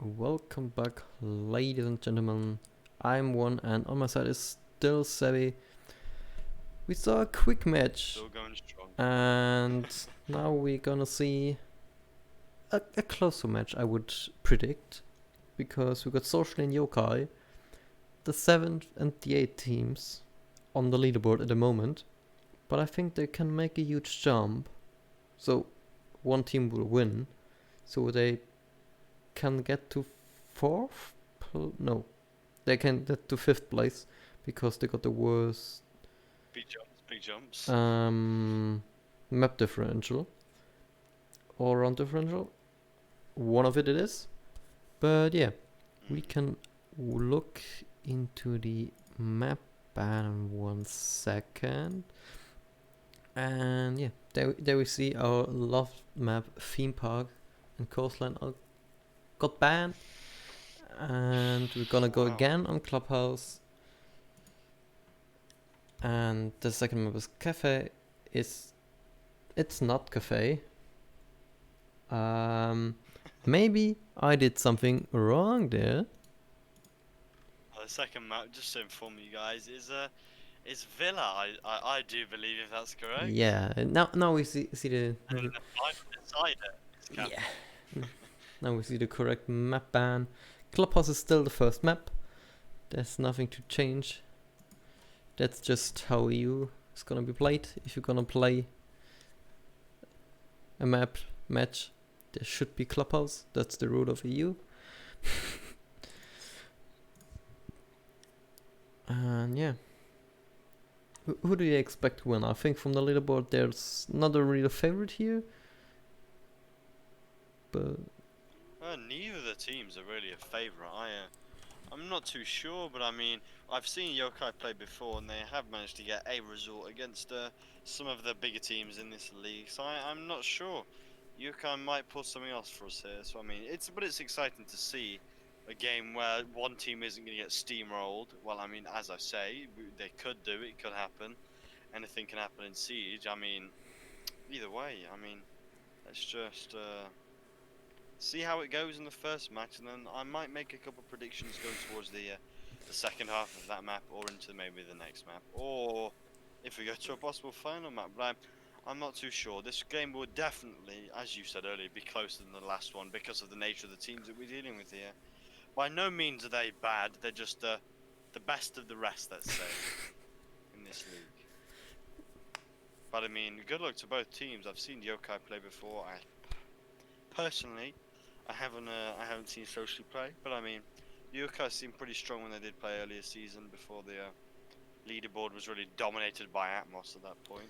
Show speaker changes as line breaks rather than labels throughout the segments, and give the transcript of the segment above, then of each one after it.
welcome back, ladies and gentlemen. I'm one, and on my side is still Sebi. We saw a quick match,
Still going strong.
and now we're gonna see a closer match, I would predict, because we got Social and Yokai, the 7th and the 8th teams on the leaderboard at the moment, but I think they can make a huge jump. So one team will win, so they can get to no, they can get to 5th place because they got the worst
Big jumps.
map differential or round differential. One of it is. But yeah, we can look into the map ban in 1 second. And yeah, there we see our loved map, theme park and coastline got banned. And we're gonna go again on Clubhouse. And the second map is cafe. It's not cafe. Maybe I did something wrong there.
The second map, just to inform you guys, is Villa. I do believe, if that's correct.
Yeah. Now we see the.
And then the final decider is cafe.
Yeah. Now we see the correct map ban. Clubhouse is still the first map. There's nothing to change. That's just how EU is gonna be played. If you're gonna play a match, there should be Clubhouse. That's the rule of EU. And yeah. Who do you expect to win? I think from the leaderboard there's not a real favorite here. But
neither of the teams are really a favourite. I'm not too sure, but I mean, I've seen Yokai play before, and they have managed to get a result against some of the bigger teams in this league. So I'm not sure. Yokai might pull something else for us here. So I mean, it's exciting to see a game where one team isn't going to get steamrolled. Well, I mean, as I say, they could do it. It could happen. Anything can happen in Siege. I mean, either way. I mean, let's just see how it goes in the first match, and then I might make a couple of predictions going towards the second half of that map, or into maybe the next map, or if we go to a possible final map. But I'm not too sure. This game will definitely, as you said earlier, be closer than the last one because of the nature of the teams that we're dealing with here. By no means are they bad. They're just the best of the rest, let's say, in this league. But I mean, good luck to both teams. I've seen Yokai play before. Personally, I haven't seen Socially play, but I mean, Yokai seemed pretty strong when they did play earlier season before the leaderboard was really dominated by Atmoz at that point.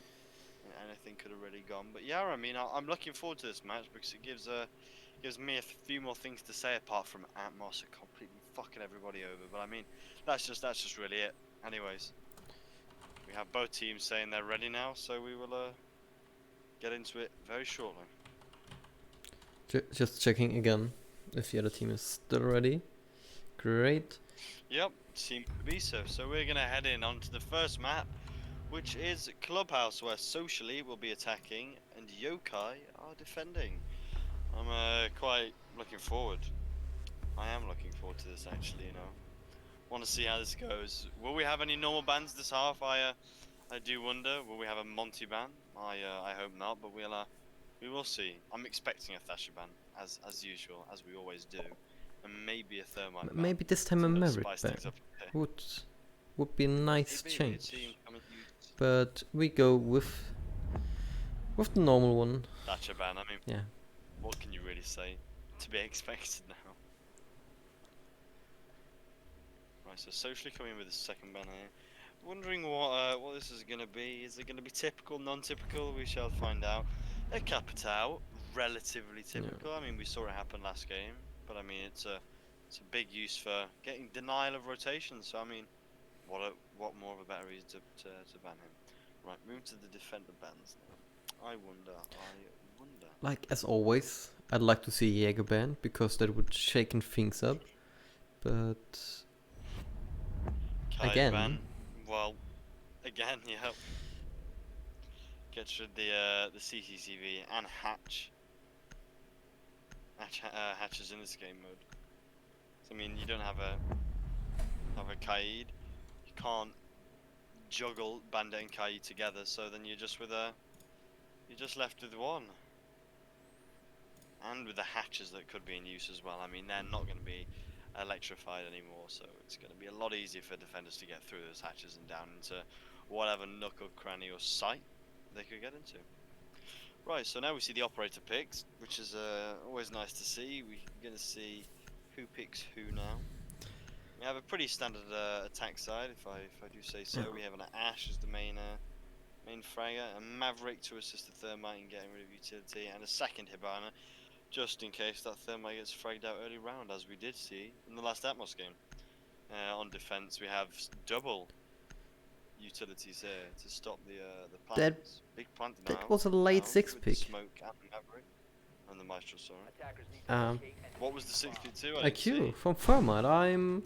Anything could have really gone. But yeah, I mean, I'm looking forward to this match because it gives me a few more things to say apart from Atmoz completely fucking everybody over. But I mean, that's just really it. Anyways, we have both teams saying they're ready now, so we will get into it very shortly.
just checking again if the other team is still ready. Great.
Yep, seems to be so. So we're gonna head in onto the first map, which is Clubhouse, where Socially will be attacking and Yokai are defending. I'm quite looking forward. I am looking forward to this, actually. Want to see how this goes. Will we have any normal bans this half? I do wonder. Will we have a Monty ban? I hope not, but we will see. I'm expecting a Thatcher ban, as usual, as we always do, and maybe a Thermite ban.
Maybe this time a Merit ban would be a nice change. But we go with the normal one.
Thatcher ban. I mean,
yeah.
What can you really say? To be expected now. Right, so Socially coming with a second ban here. Wondering what this is gonna be. Is it gonna be typical, non-typical? We shall find out. A Capitao, relatively typical. Yeah. I mean, we saw it happen last game, but I mean, it's a big use for getting denial of rotation. So I mean, what more of a better reason to ban him? Right, move to the defender bans now. I wonder.
Like as always, I'd like to see Jaeger ban because that would shaken things up. But again,
ban. Well, again, yeah. Gets rid of the CCCV and hatches in this game mode. So, I mean, you don't have a Kaid. You can't juggle Bandit and Kaid together. So then you're just left with one. And with the hatches that could be in use as well. I mean, they're not going to be electrified anymore, so it's going to be a lot easier for defenders to get through those hatches and down into whatever nook or cranny or site they could get into. Right, so now we see the operator picks, which is always nice to see. We're going to see who picks who now. We have a pretty standard attack side, if I do say so. We have an Ash as the main fragger, a Maverick to assist the Thermite in getting rid of utility, and a second Hibana, just in case that Thermite gets fragged out early round, as we did see in the last Atmoz game. On defense, we have double utilities here to stop the plants. Big plant now.
That was a late 6 pick.
Smoke and the Maverick and the Maestro, sorry. What was the 6th pick too?
A Q from Thermite.
Oh,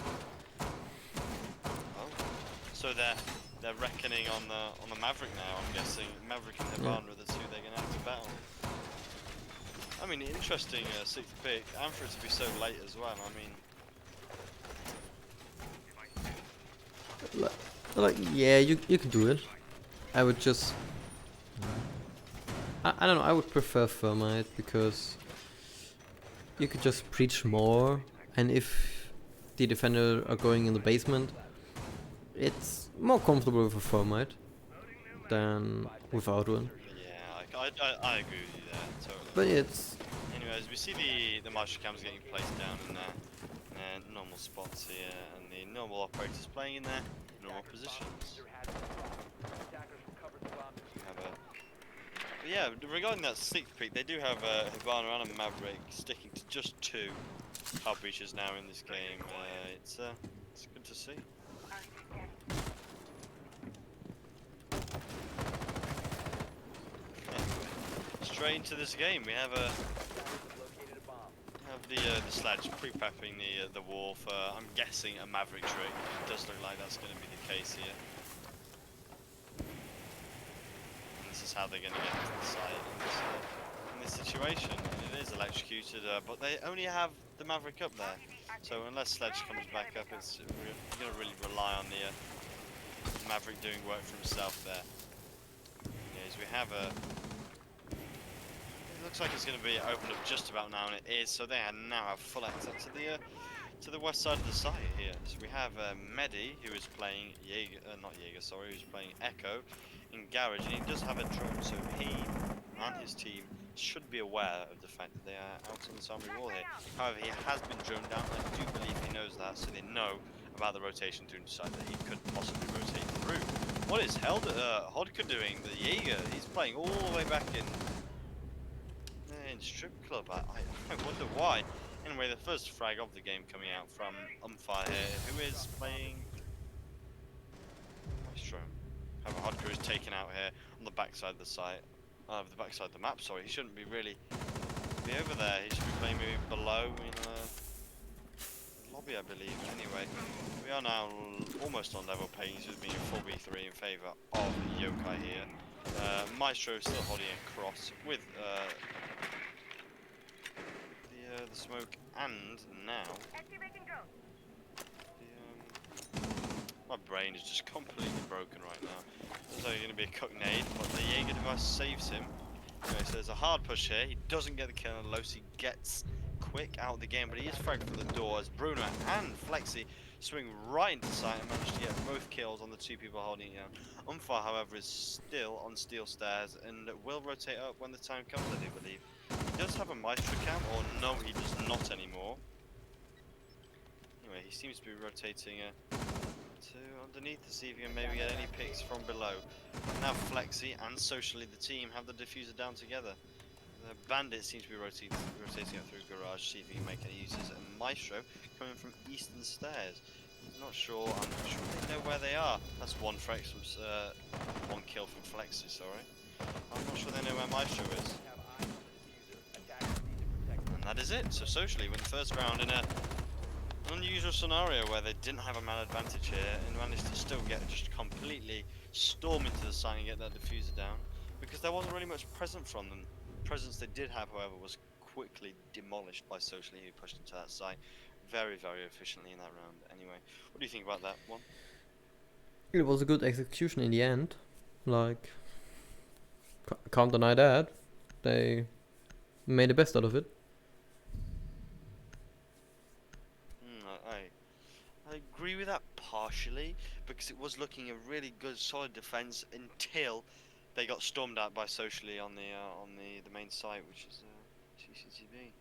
so they're reckoning on the Maverick now. I'm guessing Maverick and Hibana are the two they're gonna have to battle. I mean, interesting 6th pick, and for it to be so late as well. I mean,
like yeah, you could do it. I would just I don't know. I would prefer Thermite because you could just preach more, and if the defender are going in the basement, it's more comfortable with a Thermite than without one.
Yeah, I agree with you there, totally.
But it's...
Anyways, we see the Maestro cams getting placed down in their normal spots here, and the normal operators playing in their normal positions. But yeah, regarding that 6th pick, they do have Hibana and a Maverick sticking to just 2 hard breaches now in this game. It's good to see. Straight into this game, we have the sledge pre-prepping the wall for, I'm guessing, a Maverick trick. It does look like that's going to be the case here. And this is how they're going to get to the site in this situation. And it is electrocuted, but they only have the Maverick up there. So unless Sledge comes back up, it's going to really rely on the Maverick doing work for himself there. Anyways, we have a... It looks like it's going to be opened up just about now, and it is. So they now have full access to the west side of the site here. So we have Medi, who is playing who's playing Echo in Garage, and he does have a drone, so he and his team should be aware of the fact that they are out on the Samri wall here. However, he has been droned down, and I do believe he knows that, so they know about the rotation to decide that he could possibly rotate through. What is Hodka doing? The Jaeger, he's playing all the way back in Strip Club. I wonder why. Anyway, the first frag of the game coming out from Umfire here, who is playing Maestro. However, Hodka is taken out here on the backside of the site. The backside of the map, sorry. He shouldn't be really be over there. He should be playing maybe below in the lobby, I believe. Anyway, we are now almost on level pace with being 4v3 in favour of Yokai here. Maestro is still holding a cross with the smoke, and now my brain is just completely broken right now. There's only going to be a cook nade, but the Jaeger device saves him. Okay, so there's a hard push here. He doesn't get the kill, and Losi gets quick out of the game, but he is fragged for the door as Bruno and Flexi swing right into sight and manage to get both kills on the 2 people holding it down. Umfar, however, is still on steel stairs and will rotate up when the time comes, I do believe. He does have a Maestro cam, or no, he does not anymore. Anyway, he seems to be rotating to underneath to see if he can maybe get any picks from below. Now Flexi and Socially the team have the diffuser down together. The Bandit seems to be rotating up through Garage, see if he can make any uses. And Maestro coming from Eastern Stairs. I'm not sure they know where they are. That's one kill from Flexi, sorry. I'm not sure they know where Maestro is. And that is it. So Socially win the first round in an unusual scenario where they didn't have a man advantage here and managed to still just completely storm into the site and get that diffuser down, because there wasn't really much present from them. The presence they did have, however, was quickly demolished by Socially, who pushed into that site very, very efficiently in that round. Anyway, what do you think about that one?
It was a good execution in the end. Like, can't deny that. They made the best out of it.
I agree with that partially, because it was looking a really good, solid defense until they got stormed at by Socially on the main site, which is CCTV.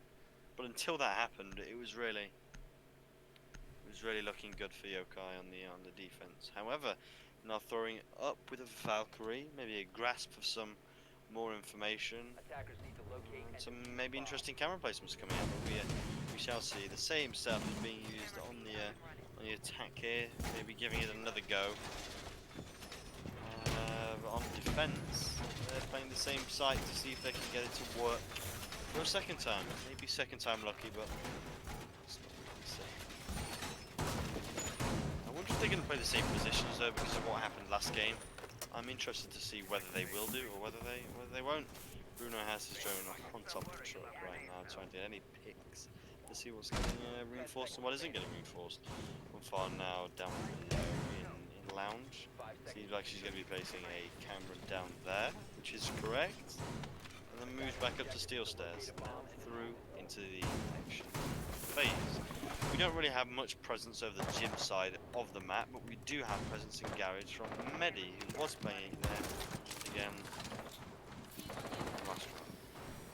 But until that happened, it was really looking good for Yokai on the defense. However, now throwing it up with a Valkyrie, maybe a grasp of some more information, and some maybe interesting camera placements coming out. But we shall see. The same stuff is being used on the attack here, maybe giving it another go. But on defense, they're playing the same site to see if they can get it to work for a second time. Maybe second time lucky, but it's not really safe. I wonder if they're going to play the same positions though, because of what happened last game. I'm interested to see whether they will do or whether they won't. Bruno has his drone on top of the truck right now, trying to get any picks to see what's getting reinforced and what isn't getting reinforced. One far now down below in lounge. Seems like she's going to be placing a camera down there, which is correct. And then moves back up to steel stairs, now through into the action phase. We don't really have much presence over the gym side of the map, but we do have presence in garage from Medi, who was playing there again last round.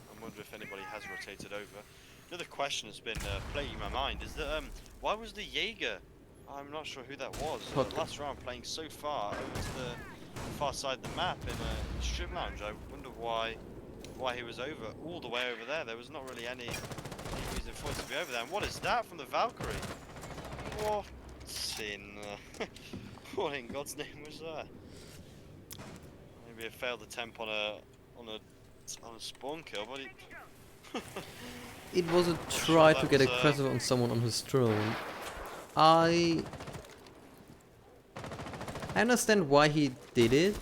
I wonder if anybody has rotated over. Another question that's been plaguing my mind is that why was the Jaeger? I'm not sure who that was. Last round playing so far over to the far side of the map in a strip lounge. I wonder why he was all the way over there. There was not really any reason for it to be over there. And what is that from the Valkyrie? What what in God's name was that? Maybe a failed attempt on a spawn kill, but
It was a try to get aggressive on someone on his drone. I understand why he did it.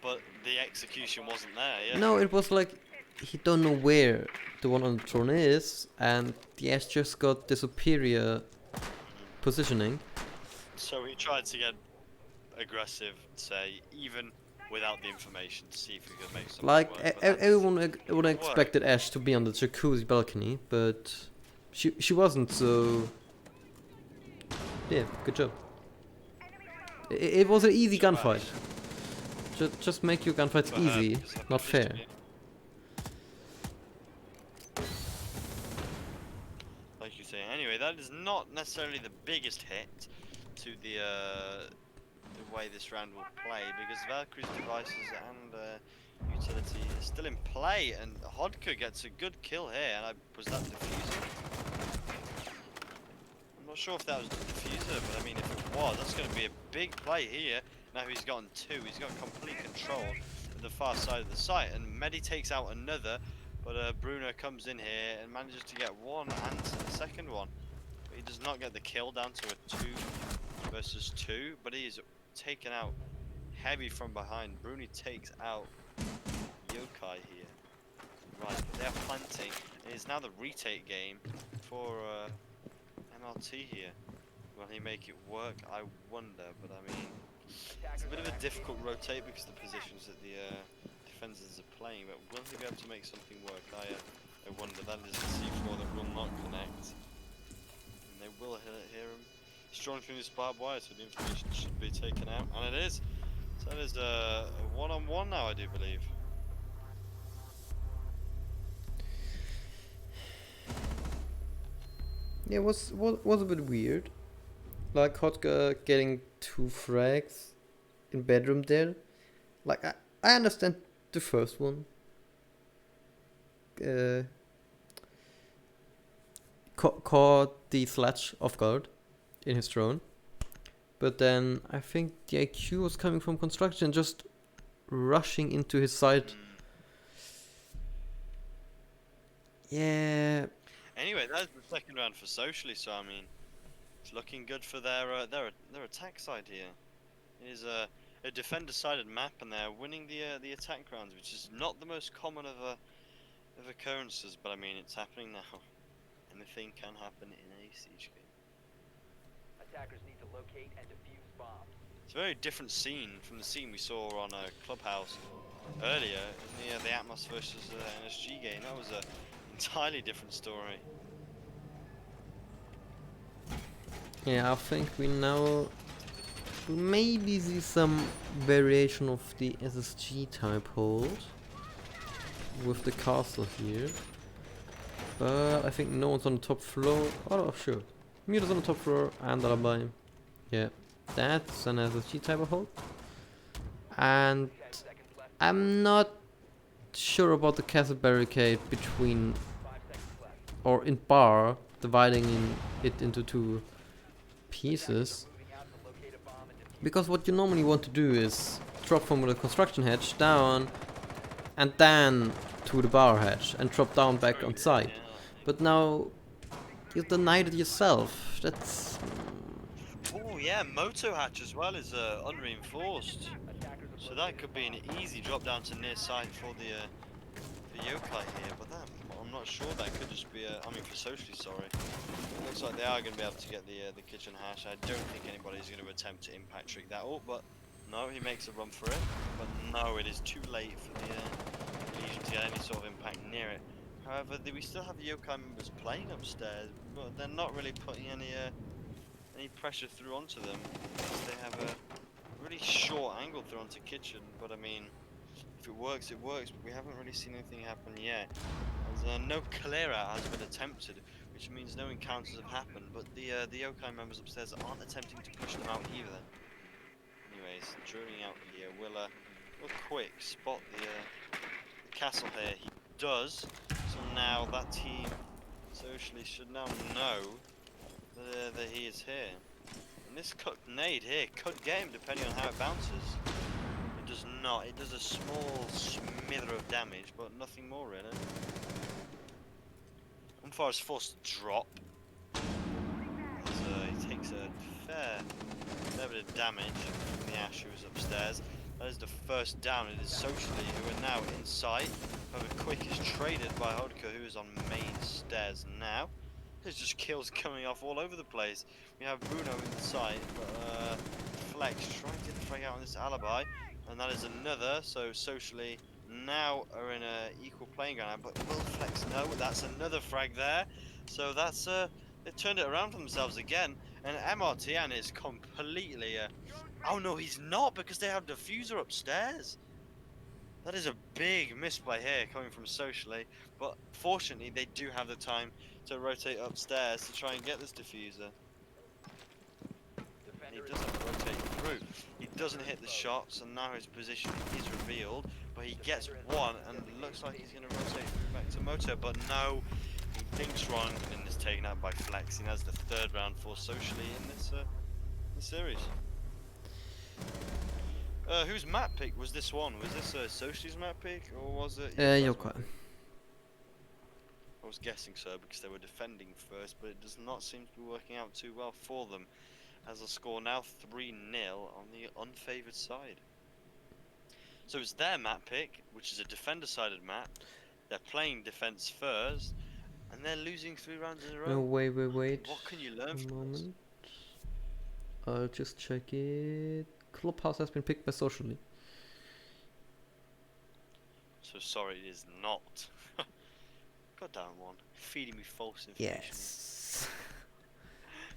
But the execution wasn't there, yeah?
No, it was like he don't know where the one on the drone is, and the Ash just got the superior positioning.
So he tried to get aggressive, say, even without the information, to see if he could make something
Like,
work.
everyone would have expected Ash to be on the jacuzzi balcony, but she wasn't, so... Yeah, good job. It was an easy gunfight. Just make your gunfights easy, not fair.
Like you say. Anyway, that is not necessarily the biggest hit to the way this round will play, because Valkyrie's devices and utility is still in play, and Hodka gets a good kill here. And was that diffuser? I'm not sure if that was the diffuser, but I mean, if it was, that's going to be a big play here. Now he's gotten two. He's got complete control of the far side of the site, and Medi takes out another, but Bruno comes in here and manages to get one and the second one. But he does not get the kill, down to a 2 versus 2, but he is taken out heavy from behind. Bruni takes out Yokai here. Right, but they're planting. It is now the retake game for MLT here. Will he make it work? I wonder, but I mean, it's a bit of a difficult rotate because of the positions that the defenders are playing, but will he be able to make something work? I wonder. That is a C4 that will not connect. And they will hear him strolling through this barbed wire, so the information should be taken out, and it is. So that is a one-on-one now, I do believe.
Yeah, it was a bit weird. Like Hotka getting 2 frags in bedroom there. Like I understand the first one. Caught the Sledge off guard in his drone. But then I think the IQ was coming from construction, just rushing into his side. Yeah.
Anyway, that's the second round for Socially, so I mean, it's looking good for their attack side here. It is a defender-sided map, and they're winning the attack rounds, which is not the most common of occurrences, but I mean, it's happening now. And anything can happen in a siege game.
Attackers need to locate and defuse bombs.
It's a very different scene from the scene we saw on Clubhouse earlier in the Atmoz versus NSG game. That was a entirely different story.
Yeah, I think we now maybe see some variation of the SSG type hold with the castle here. But I think no one's on the top floor. Oh, sure. Mute is on the top floor and Alabai. Yeah, that's an SSG type of hold. And
10 seconds left.
I'm not sure about the castle barricade between
5 seconds left.
or in bar, dividing it into two pieces.
Moving out to locate a bomb and defuse.
Because what you normally want to do is drop from the construction hatch down and then to the bar hatch and drop down back on site.
Yeah.
But now you denied it yourself. That's
Oh yeah, Moto hatch as well is unreinforced.
Attackers have
So that could be an easy drop down to near side for the yokai here, but that I'm not sure. That could just be I mean, for socially, sorry. It looks like they are going to be able to get the kitchen hash. I don't think anybody's going to attempt to impact trick that up, but no, he makes a run for it. But no, it is too late for the Legion to get any sort of impact near it. However, we still have the yokai members playing upstairs, but they're not really putting any pressure through onto them. They have a really short angle through onto kitchen, but I mean, if it works, it works, but we haven't really seen anything happen yet. As no clear out has been attempted, which means no encounters have happened, but the yokai members upstairs aren't attempting to push them out either. Anyways, drilling out here, we'll quick spot the castle here. He does, so now that team socially should now know that he is here. And this cut nade here could get him depending on how it bounces. It does not. It does a small smither of damage, but nothing more really. Umfar is forced to drop. He takes a fair bit of damage from the Ash who is upstairs. That is the first down. It is socially who are now in sight. However, quick is traded by Hodka, who is on main stairs now. There's just kills coming off all over the place. We have Bruno in sight, but Flex trying to get the frag out on this alibi, and that is another. So socially now are in a equal playing ground. But will Flex know? That's another frag there. So that's they've turned it around for themselves again. And MRTN is completely. Oh no, he's not, because they have diffuser upstairs. That is a big misplay here coming from socially, but fortunately they do have the time to rotate upstairs to try and get this diffuser. And he doesn't rotate through. He doesn't hit the shots, and now his position is revealed. But he gets one, and it looks like he's going to rotate through back to Moto. But no, he thinks wrong and is taken out by Flex. He has the third round for socially in this series. Whose map pick was this one? Was this Social's map pick, or was it?
yokai.
I was guessing so because they were defending first, but it does not seem to be working out too well for them. As the score now 3-0 on the unfavoured side. So it's their map pick, which is a defender-sided map. They're playing defense first, and they're losing 3 rounds in a row.
No, wait.
What can you learn
A
from this?
moment. I'll just check it. Clubhouse has been picked by socially.
So sorry, it is not. Goddamn one, feeding me false information.
Yes.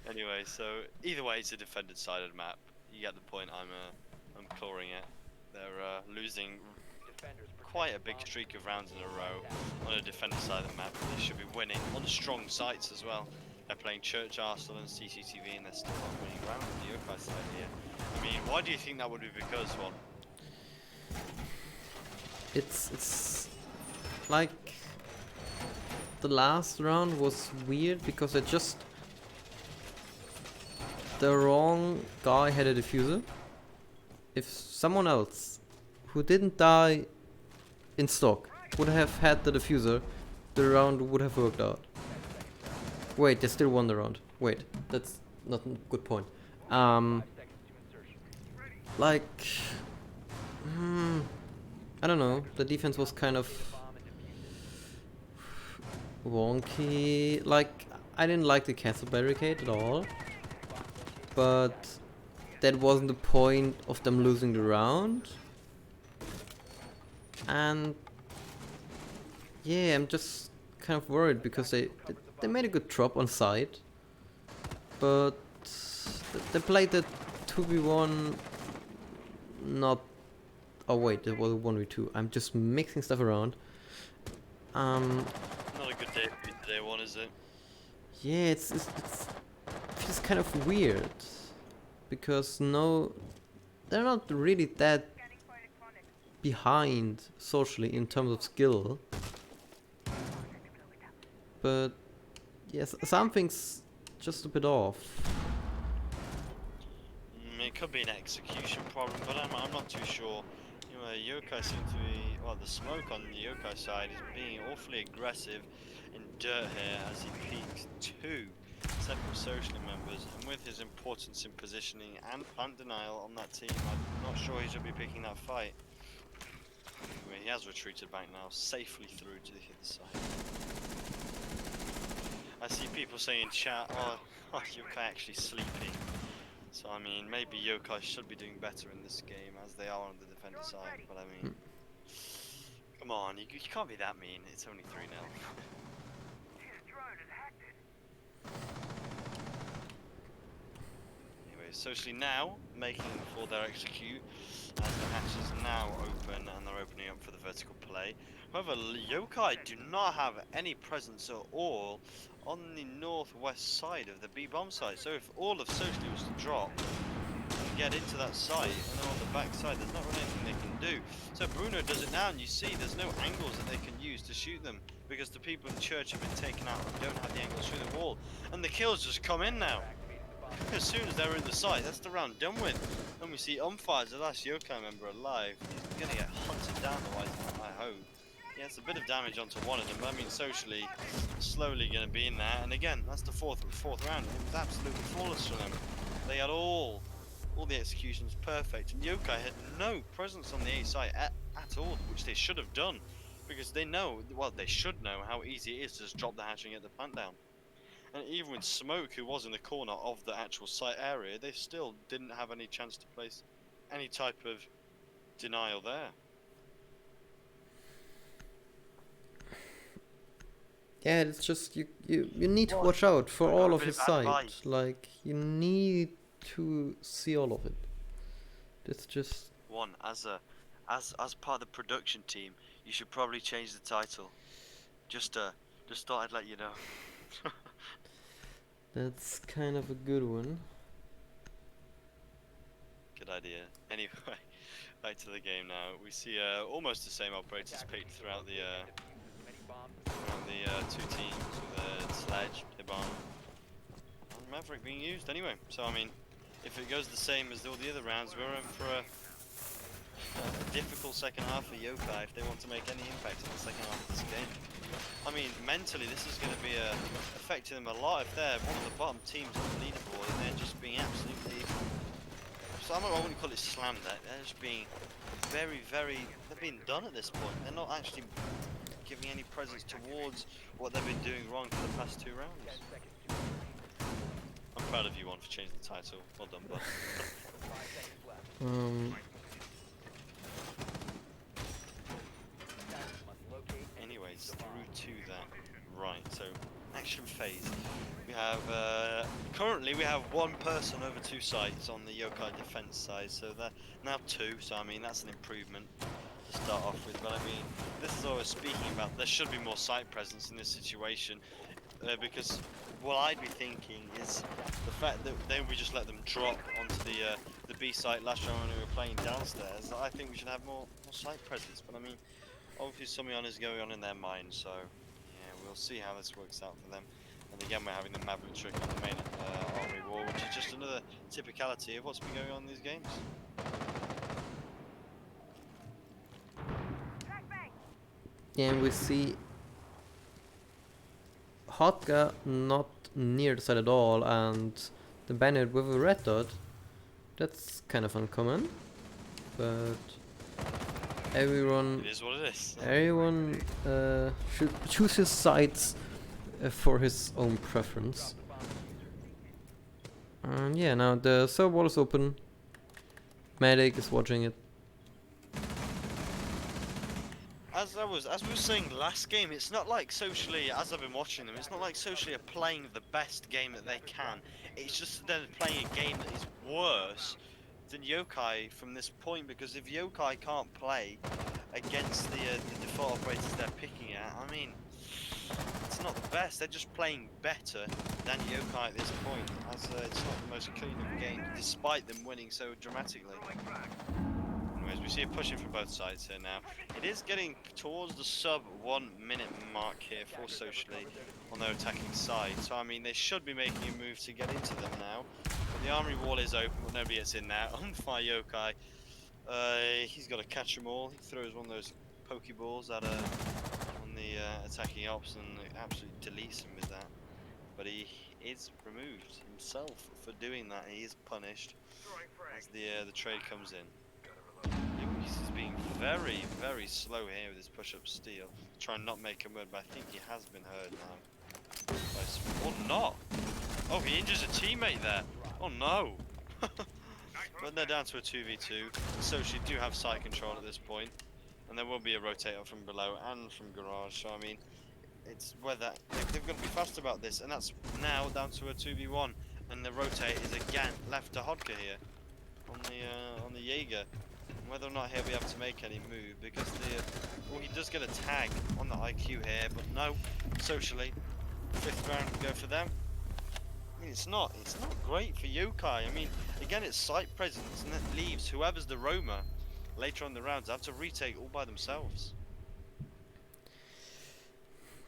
Anyway, so either way, it's a defended-sided map. You get the point. I'm clawing it. They're losing quite a big streak of rounds in a row on a defended-sided map. They should be winning on strong sites as well. They're playing Church, Arsenal, and CCTV, and they're still not winning round on the yokai side here. I mean, why do you think that would be because, well?
It's like the last round was weird because the wrong guy had a diffuser. If someone else who didn't die in stock would have had the diffuser, the round would have worked out. Wait, they still won the round. Wait, that's not a good point. Like, I don't know. The defense was kind of wonky. Like, I didn't like the castle barricade at all, but that wasn't the point of them losing the round. And yeah, I'm just kind of worried because they made a good drop on site, but they played the 2v1 not. Oh wait, it was a 1v2. I'm just mixing stuff around.
Not a good day for you today, one, is it?
Yeah, it feels kind of weird because they're not really that behind socially in terms of skill. But yes, something's just a bit off.
It could be an execution problem, but I'm not too sure. You know, Yokai seem to be, well, the smoke on the Yokai side is being awfully aggressive in dirt here as he peeks two separate social members, and with his importance in positioning and plant denial on that team, I'm not sure he should be picking that fight. I mean, he has retreated back now, safely through to the other side. I see people saying in chat, oh Yokai actually sleeping. So I mean, maybe Yokai should be doing better in this game as they are on the defender side, but I mean, come on, you can't be that mean, it's only 3-0. Anyway, socially now making for their execute as the hatch is now open and they're opening up for the vertical play. However, Yokai do not have any presence at all on the northwest side of the B bomb site. So if all of socially was to drop and get into that site and then on the back side, there's not really anything they can do. So Bruno does it now, and you see there's no angles that they can use to shoot them because the people in church have been taken out and don't have the angles through the wall, and the kills just come in now. As soon as they're in the site, that's the round done with. And we see Umfire's the last Yokai member alive. He's gonna get hunted down otherwise, I hope. Yeah, it's a bit of damage onto one of them, but I mean socially, slowly gonna be in there. And again, that's the fourth round. It was absolutely flawless for them. They had all the executions perfect, and Yokai had no presence on the A site at all, which they should have done, because they know, well, they should know how easy it is to just drop the hatch and get the plant down. And even with Smoke, who was in the corner of the actual site area, they still didn't have any chance to place any type of denial there.
Yeah, it's just you need to watch out for all of his side.
Advice.
Like, you need to see all of it. It's just
One, as part of the production team, you should probably change the title. Just thought I'd let you know.
that's kind of a good one.
Good idea. Anyway, back to the game now. We see almost the same operators picked throughout the two teams with Sledge, Iban, and Maverick being used anyway. So I mean, if it goes the same as all the other rounds, we're in for a difficult second half for Yokai if they want to make any impact in the second half of this game. I mean, mentally this is going to be affecting them a lot if they're one of the bottom teams on the leaderboard and they're just being absolutely, so I wouldn't call it slammed, they're just being very, they're being done at this point. They're not actually giving any presence towards what they've been doing wrong for the past 2 rounds. I'm proud of you, one, for changing the title. Well done, bud. Anyways, through to that. Right, so action phase. We have currently we have 1 person over 2 sites on the Yokai defense side, so they're now 2. So I mean that's an improvement to start off with. But I mean, this is what I was speaking about. There should be more site presence in this situation because what I'd be thinking is the fact that then we just let them drop onto the B site last round when we were playing downstairs. I think we should have more site presence. But I mean, obviously something is going on in their mind, so yeah, we'll see how this works out for them. And again, we're having the Maverick trick on the main armory wall, which is just another typicality of what's been going on in these games.
Yeah, and we see Hotka not near the side at all, and the Bandit with a red dot. That's kind of uncommon, but everyone
It is what it is.
should choose his sides for his own preference. And yeah, now the server wall is open. Medic is watching it.
As we were saying last game, it's not like socially, as I've been watching them, it's not like socially are playing the best game that they can. It's just that they're playing a game that is worse than Yokai from this point, because if Yokai can't play against the default operators they're picking at, I mean, it's not the best. They're just playing better than Yokai at this point, as it's not the most clean of game, despite them winning so dramatically. Anyways, we see it pushing from both sides here now. It is getting towards the sub 1 minute mark here for socially on their attacking side. So I mean, they should be making a move to get into them now. But the armory wall is open, but nobody gets in there. On fire Yokai. He's got to catch them all. He throws one of those Pokeballs at on the attacking ops and absolutely deletes him with that. But he is removed himself for doing that. He is punished as the trade comes in. He's being very, very slow here with his push-up steal. Try and not make him word, but I think he has been heard now. Or not! Oh, he injures a teammate there! Oh no! But they're down to a 2v2, so she do have side control at this point. And there will be a rotator from below and from garage, so I mean, it's whether they've got to be fast about this, and that's now down to a 2v1. And the rotate is again left to Hodka here on the Jaeger. Whether or not he'll be able to make any move, because well, he does get a tag on the IQ here, but no, socially, 5th round go for them. I mean, it's not great for Yokai. I mean, again, it's site presence, and that leaves whoever's the roamer later on in the rounds have to retake all by themselves.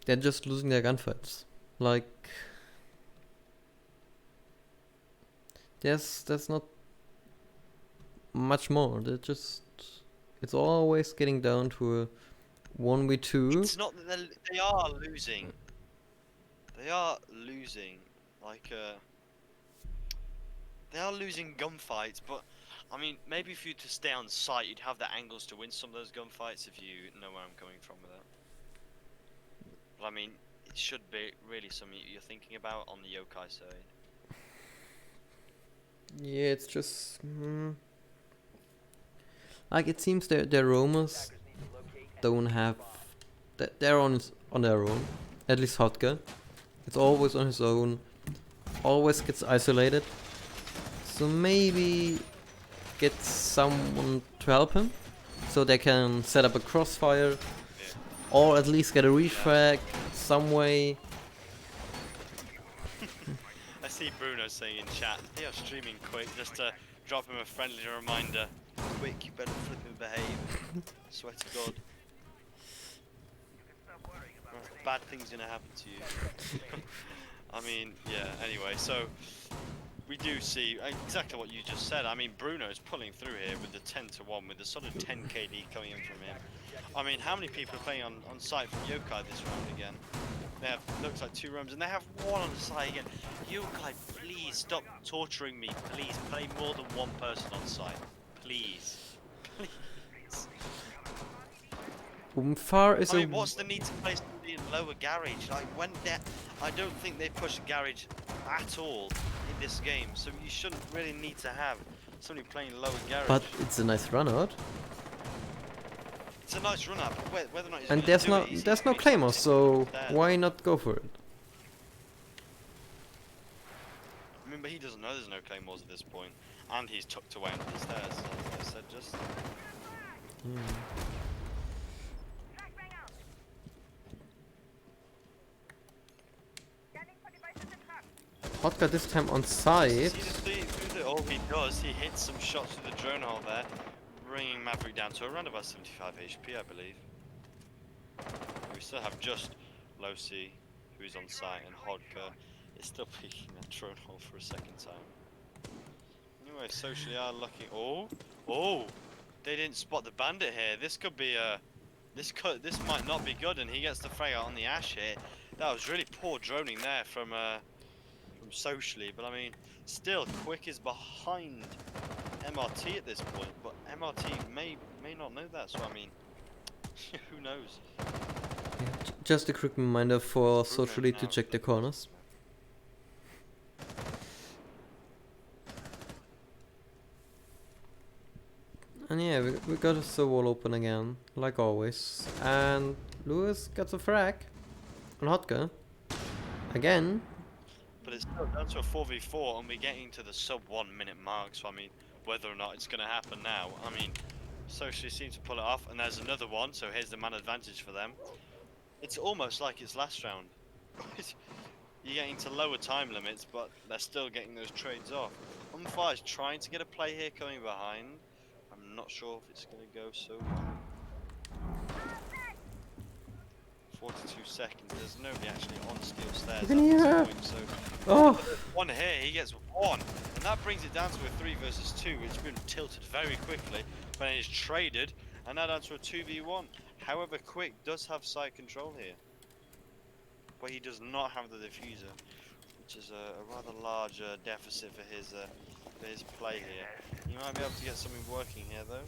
They're just losing their gunfights. Like, there's not much more. It's always getting down to a 1v2.
It's not that they are losing. They are losing, like they are losing gunfights. But I mean, maybe if you to stay on site, you'd have the angles to win some of those gunfights. If you know where I'm coming from with that. But I mean, it should be really something you're thinking about on the Yokai side.
Yeah, it's just. Like, it seems their roamers don't have they're on their own. At least Hotka, it's always on his own, always gets isolated. So maybe get someone to help him, so they can set up a crossfire, or at least get a refrag some way.
I see Bruno saying in chat, they are streaming quick, just to drop him a friendly reminder. Quick, you better flip and behave. Swear to God. Bad things gonna happen to you. I mean, yeah, anyway, so we do see exactly what you just said. I mean, Bruno is pulling through here with the 10-1, with the sort of 10 KD coming in from him. I mean, how many people are playing on site from Yokai this round again? They have, looks like 2 rooms, and they have 1 on the side again. Yokai, please stop torturing me. Please play more than 1 person on site. Please. Please.
Umfar is
I mean, what's the need to play somebody in lower garage? Like, when I don't think they push garage at all in this game, so you shouldn't really need to have somebody playing lower garage.
But it's a nice run out.
It's a nice run up, but whether or not he's
And
gonna do
there's no claymore, so why not go for it?
I mean, but he doesn't know there's no claymores at this point, and he's tucked away under the stairs, as I said just.
Hotka this time on site.
All he does, he hits some shots with the drone hole there, bringing Maverick down to around about 75 HP, I believe. We still have just Losi, who's on site, and Hodka is still peeking that drone hole for a second time. Anyway, socially are looking. Oh! They didn't spot the bandit here. This could be this might not be good, and he gets the frag out on the ash here. That was really poor droning there from socially, but I mean, still Quick is behind MRT at this point, but MRT may not know that, so I mean, who knows?
Just a quick reminder for
Bruno
socially to
now
check the
is
corners. And yeah, we got a server wall open again, like always. And Lewis gets a frag on Hotka. Again.
But it's still down to a 4v4 and we're getting to the sub 1 minute mark, so I mean, whether or not it's going to happen now, I mean, Socially seem to pull it off, and there's another one, so here's the man advantage for them. It's almost like it's last round. You're getting to lower time limits, but they're still getting those trades off. Umfar is trying to get a play here coming behind. I'm not sure if it's going to go so well. 42 seconds, there's nobody actually on steel stairs at this point, so
Oh!
one here, he gets one, and that brings it down to a 3 versus 2, which has been tilted very quickly, but it's traded, and now down to a 2v1. However, Quick does have side control here, but he does not have the diffuser, which is a rather large deficit for his play here. He might be able to get something working here though.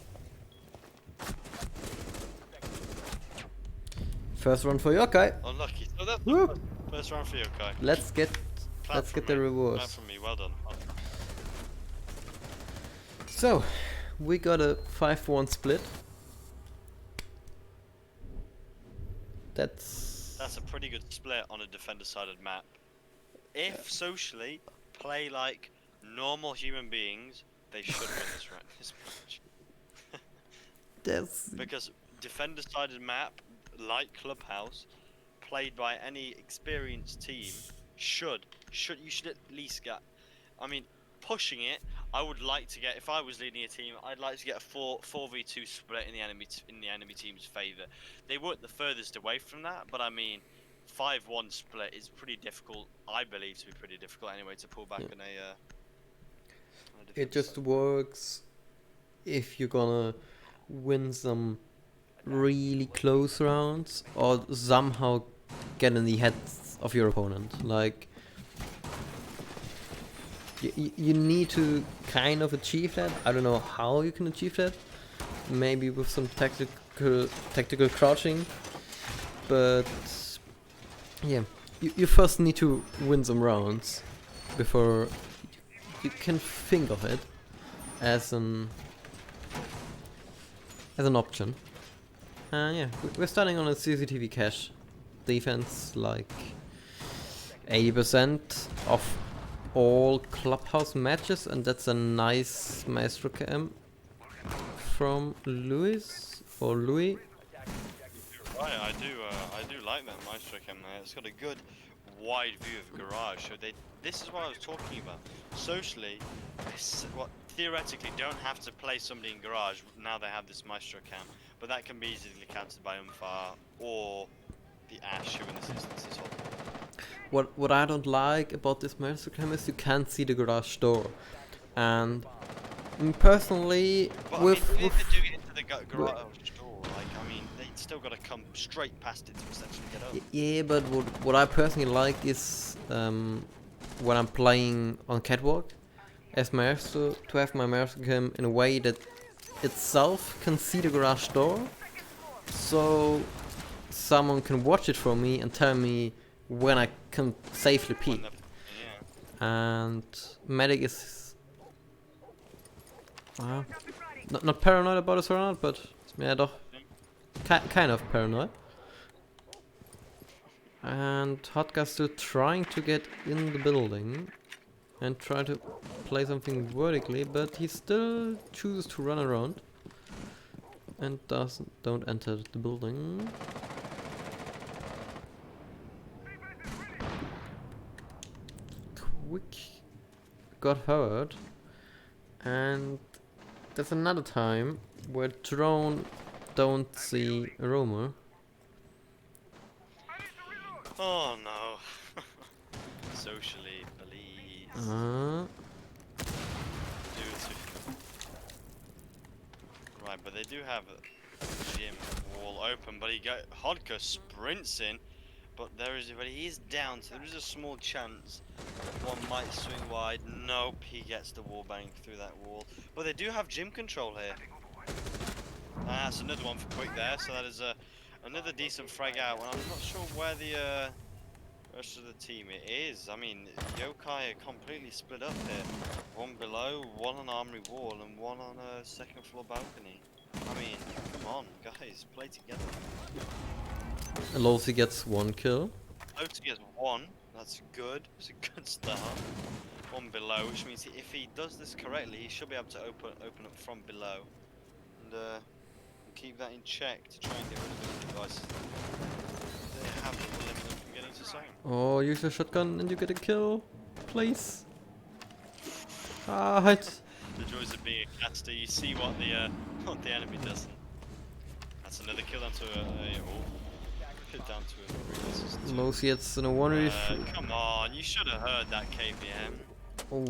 First run for Yokai.
Unlucky. So that's
Woo.
the first round for Yokai.
Let's get
Clap
the
from me.
rewards.
Clap from me. Well done.
So, we got a 5-1 split. That's
a pretty good split on a defender-sided map. If Socially play like normal human beings, they should win this match.
that's
Because defender-sided map, like Clubhouse, played by any experienced team, you should at least get. I mean, pushing it, I would like to get. If I was leading a team, I'd like to get a 4v2 split in the enemy team's favor. They weren't the furthest away from that, but I mean, 5-1 split is pretty difficult. I believe to be pretty difficult anyway to pull back on a.
it just works if you're gonna win some really close rounds or somehow get in the heads of your opponent. Like, you need to kind of achieve that. I don't know how you can achieve that. Maybe with some tactical crouching, but yeah, you first need to win some rounds before you can think of it as an option. And yeah, we're starting on a CCTV cache defense, like 80% of all Clubhouse matches, and that's a nice Maestro cam from Louis.
Right, I do like that Maestro cam there. It's got a good wide view of garage. So this is what I was talking about. Socially, theoretically don't have to play somebody in garage. Now they have this Maestro cam, but that can be easily countered by Umfar or the Ash, who in this instance is holding.
What I don't like about this Maestro cam is you can't see the garage door, and personally,
But
with
I mean, if they're doing it into the garage door, like, I mean, they still got to come straight past it to essentially get up.
yeah, but what I personally like is when I'm playing on catwalk as Maestro, to have my Maestro cam in a way that itself can see the garage door, so someone can watch it for me and tell me when I can safely peek. And Medic is not paranoid about us or not, but yeah, doch, kind of paranoid. And Hotgar's still trying to get in the building and try to play something vertically, but he still chooses to run around and don't enter the building. Quick got hurt, and there's another time where drone don't see a roamer.
Oh no. Socially, please. Right, but they do have a gym wall open, but Hodka sprints in, but he is down, so there is a small chance one might swing wide. Nope, he gets the wall bang through that wall. But they do have gym control here. That's another one for Quick there, so that is Another decent frag out, and I'm not sure where the rest of the team is. I mean, Yokai are completely split up here. One below, one on Armory Wall, and one on a second floor balcony. I mean, come on, guys, play together.
And Losi gets 1 kill.
Loti gets 1. That's good. It's a good start. One below, which means if he does this correctly, he should be able to open up from below, and keep that in check to try and get rid of those devices. They have to limit them from getting to zone.
Oh, use your shotgun and you get a kill. Please. Ah, hit.
The joys of being a caster, you see what the enemy doesn't. That's another kill down to hit down to a
Losi gets in a 1v3.
come on, you should have heard that KVM.
Oh.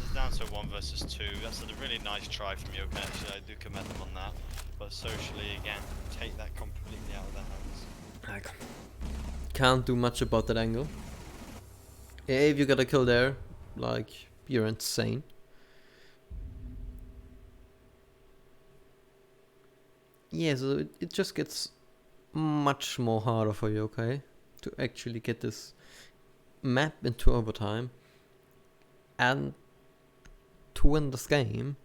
It's down to 1 versus 2. That's a really nice try from Yoka, actually. I do commend them on that. But socially, again, take that completely out of their hands.
I can't do much about that angle. Yeah, if you got a kill there, like, you're insane. Yeah, so it just gets much more harder for you, okay? To actually get this map into overtime and to win this game.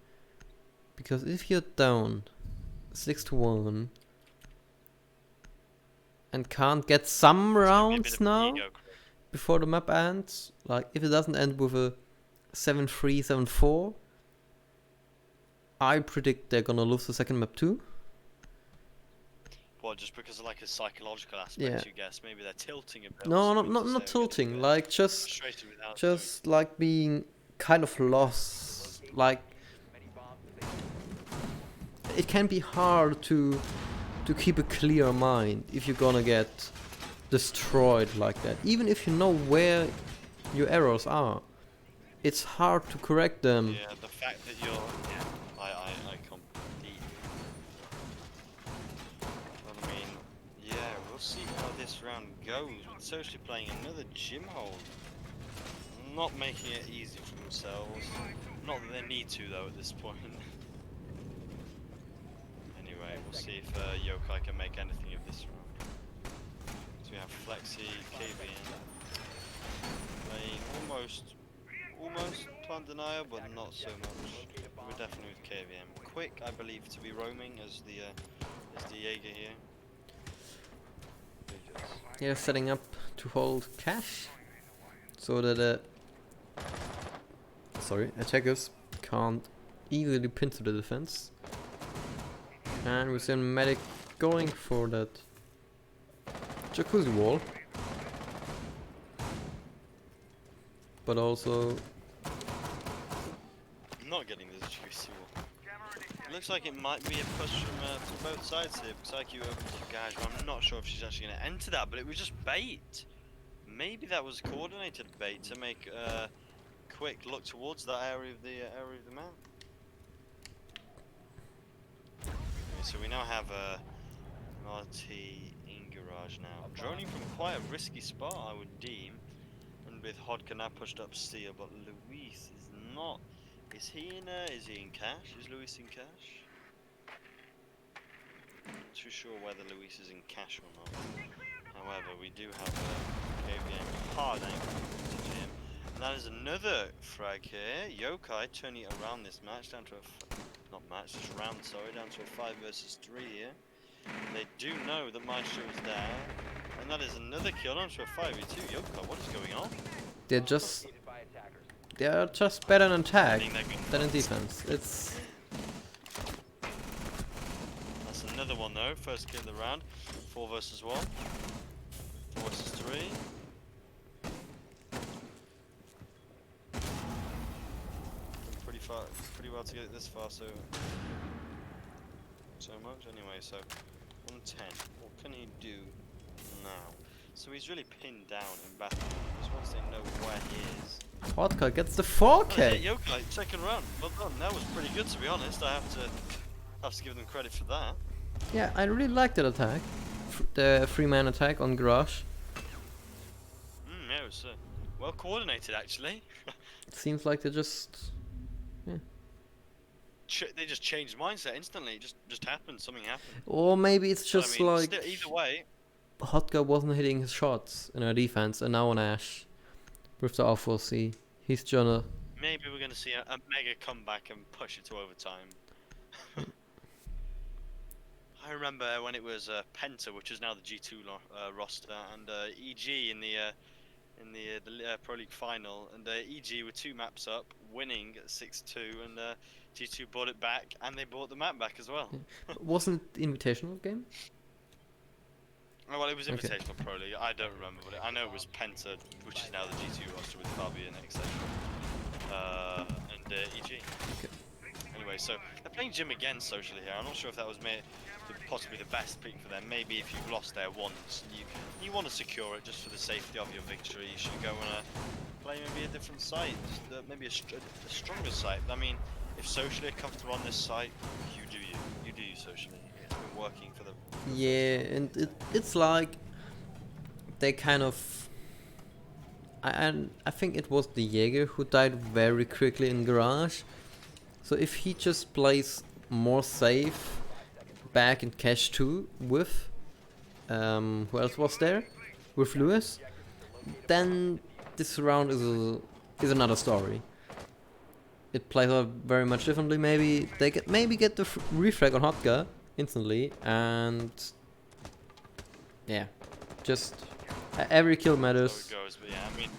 Because if you're down 6-1 and can't get some rounds now before the map ends, like if it doesn't end with a 7-3, 7-4, I predict they're gonna lose the second map too.
What, just because of like a psychological aspect,
Yeah.
you guess? Maybe they're tilting a bit.
No,
or
not
something
not
to
not
say, or
tilting.
getting
Like just
frustrated without
just like being kind of lost. Like it can be hard to keep a clear mind if you're gonna get destroyed like that. Even if you know where your errors are, it's hard to correct them.
Yeah, the fact that you're... I completely... Well, I mean, yeah, we'll see how this round goes. With Socially playing another gym hold. Not making it easy for themselves. Not that they need to, though, at this point. Anyway, we'll see if Yokai can make anything of this round. So we have Flexi, KVN. Playing almost plant denial, but not so much. We're definitely with KVM. Quick, I believe, to be roaming as the Jaeger here.
They're setting up to hold cash so that attackers can't easily pin to the defense. And we see Medic going for that jacuzzi wall, but also
Not getting this juicy wall. It looks like it might be a push from both sides here, because IQ opens to Gage, but I'm not sure if she's actually going to enter that, but it was just bait. Maybe that was coordinated bait to make Quick look towards that area of the map. Okay, so we now have an RT in garage now. Droning from quite a risky spot, I would deem, and with Hodka now pushed up steer, but Luis is not. Is he in cash? Is Luis in cash? Not too sure whether Luis is in cash or not. However, we do have a KVM hard angle to him. And that is another frag here. Yokai turning it around this match down to this round, sorry, down to a 5 versus 3 here. They do know that Maestro is there. And that is another kill onto a 5v2. Yokai, what is going on?
they're just better in attack than in defense. It's
That's another one though. First kill of the round. 4 versus 1. 4 versus 3. Pretty well to get it this far, so much anyway. So 110. What can he do now? So he's really pinned down in battle because once they know where he is.
Hodka gets the
Oh,
4K.
yeah, Yokai, second round. Well done. That was pretty good, to be honest. I have to give them credit for that.
Yeah, I really like that attack. The 3-man attack on Garage.
Yeah, it was well coordinated actually.
It seems like they're just
they just changed mindset instantly. It just happened. Something happened.
Or maybe it's
But,
just
I mean,
like
still, either way,
Hotka wasn't hitting his shots in our defense, and now on Ash with the R4C, he's gonna.
maybe we're gonna see a mega comeback and push it to overtime. I remember when it was Penta, which is now the G2 roster, and EG in the Pro League final, and EG were 2 maps up, winning 6-2, and G2 bought it back, and they bought the map back as well.
Wasn't it the invitational game?
Oh, well, it was
Okay.
Invitational Pro League. I don't remember, but I know it was Penta, which is now the G2 roster with Fabian, etc. And EG.
Okay.
Anyway, so they're playing Jim again socially here. I'm not sure if that was possibly the best pick for them. Maybe if you've lost there once, you want to secure it just for the safety of your victory. You should go and play maybe a different site, just, maybe a stronger site. I mean, if socially are comfortable on this site, you do you socially. It's been working for them.
Yeah, and it's like they kind of. I think it was the Jaeger who died very quickly in Garage. So if he just plays more safe back in Cash 2 with who else was there? With Lewis, then this round is another story. It plays out very much differently. Maybe they get the refrag on Hotka instantly, and yeah, just every kill matters.
So it goes, but yeah, I mean,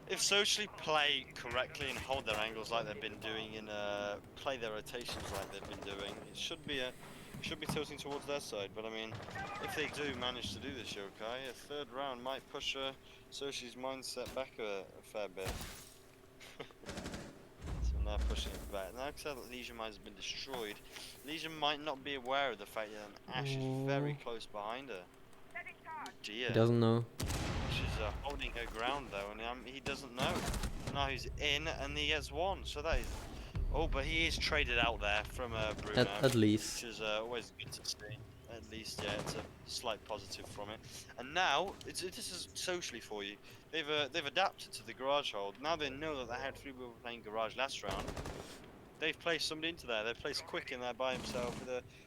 if socially play correctly and hold their angles like they've been doing, and play their rotations like they've been doing, it should be tilting towards their side. But I mean, if they do manage to do this, Yokai, a third round might push Social's mindset back a fair bit. So now pushing it back. Now, because Legion Mine has been destroyed, Legion might not be aware of the fact that Ash is very close behind her. Gia.
He doesn't know.
She's holding her ground though, and he doesn't know. Now he's in, and he gets one. So that is. Oh, but he is traded out there from Bruno.
At least.
Which is always good to see. At least, yeah, it's a slight positive from it. And now, this is socially for you. They've adapted to the garage hold. Now they know that they had 3 people playing garage last round. They've placed somebody into there. They've placed Quick in there by himself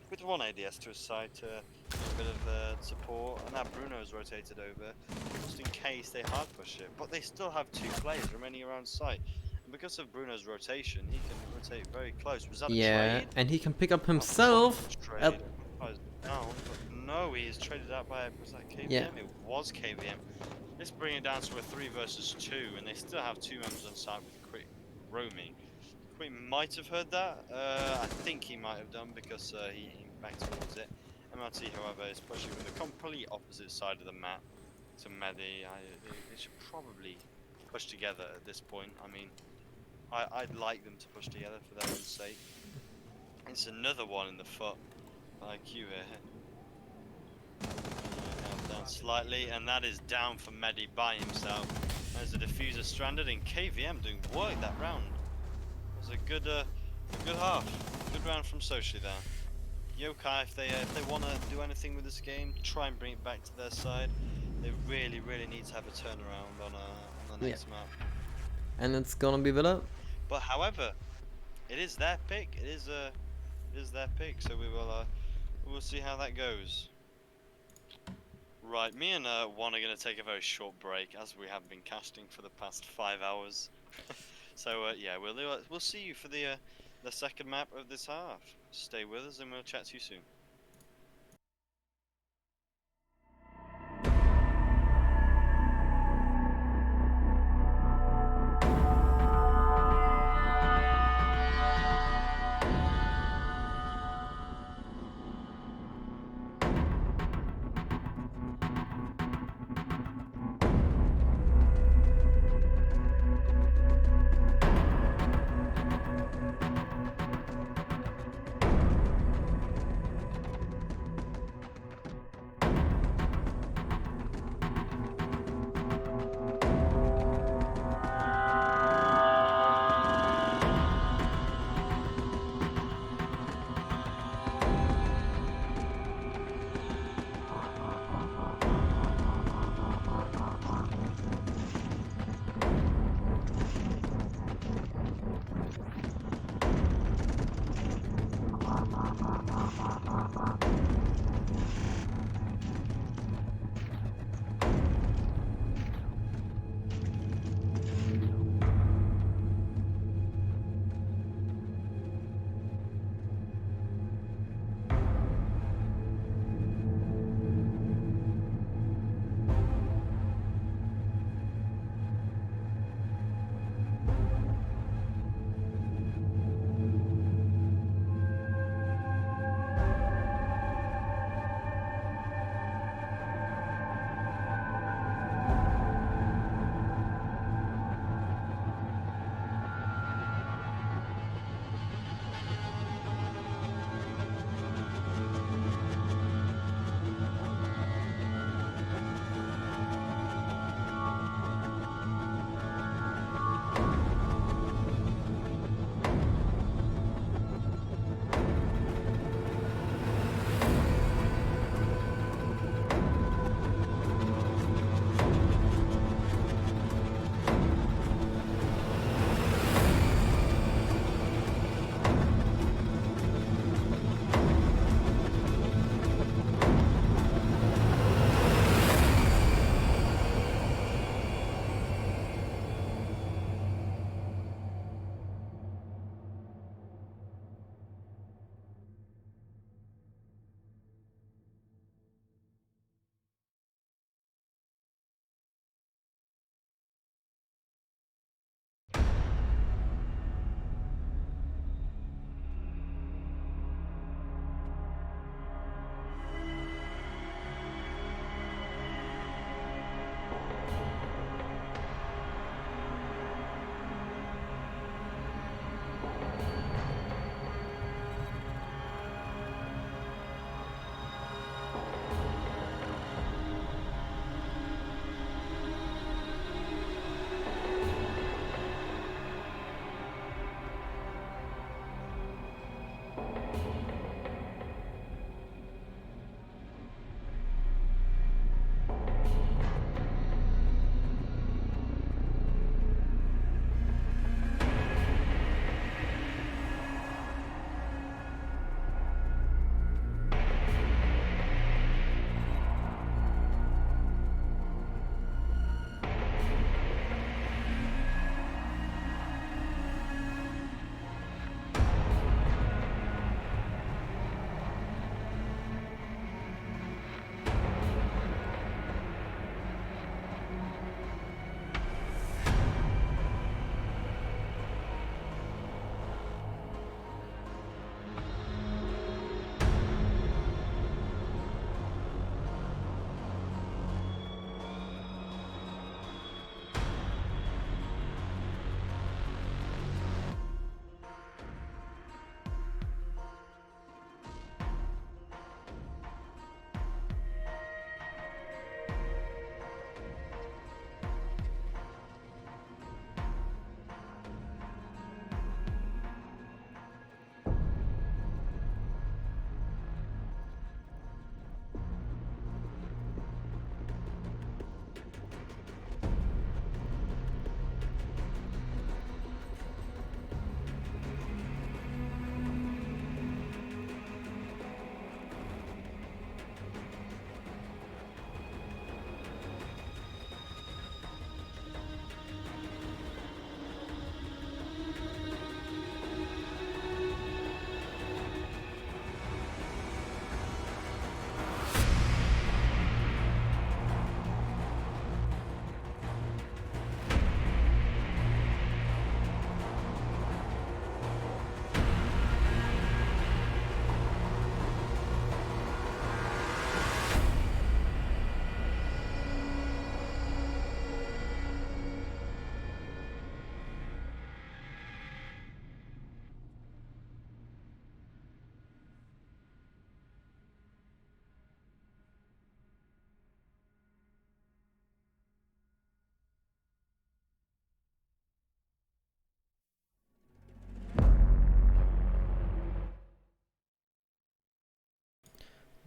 with one ADS to his side to do a bit of support. And now Bruno's rotated over just in case they hard push it. But they still have 2 players remaining around site. And because of Bruno's rotation, he can rotate very close. Was that a trade?
And he can pick up himself.
Trade. Down, but no, he is traded out by, was that KVM?
Yeah.
It was KVM. Let's bring it down to a 3 versus 2, and they still have 2 members on site with Quick roaming. Quick might have heard that. I think he might have done because he back towards it. MRT, however, is pushing from the complete opposite side of the map to Medi. They should probably push together at this point. I mean, I'd like them to push together for their own sake. It's another one in the foot. Like you here. Down slightly, and that is down for Medi by himself. There's a diffuser stranded, and KVM doing work that round. It was a good half. Good round from Sochi there. Yokai, if they want to do anything with this game, try and bring it back to their side. They really need to have a turnaround on the next map.
And it's gonna be Villa.
But however, it is their pick. It is their pick. So we'll see how that goes. Right, me and Juan are going to take a very short break, as we have been casting for the past 5 hours. So yeah, we'll see you for the second map of this half. Stay with us, and we'll chat to you soon.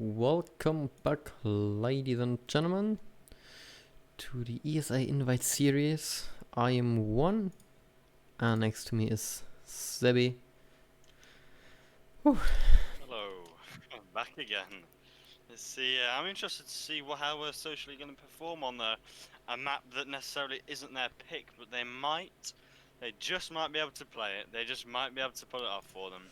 Welcome back, ladies and gentlemen, to the ESA Invite series. I am one, and next to me is Sebi.
Hello, I'm back again. Let's see. I'm interested to see how we're socially going to perform on a map that necessarily isn't their pick, but they just might be able to play it. They just might be able to pull it off for them.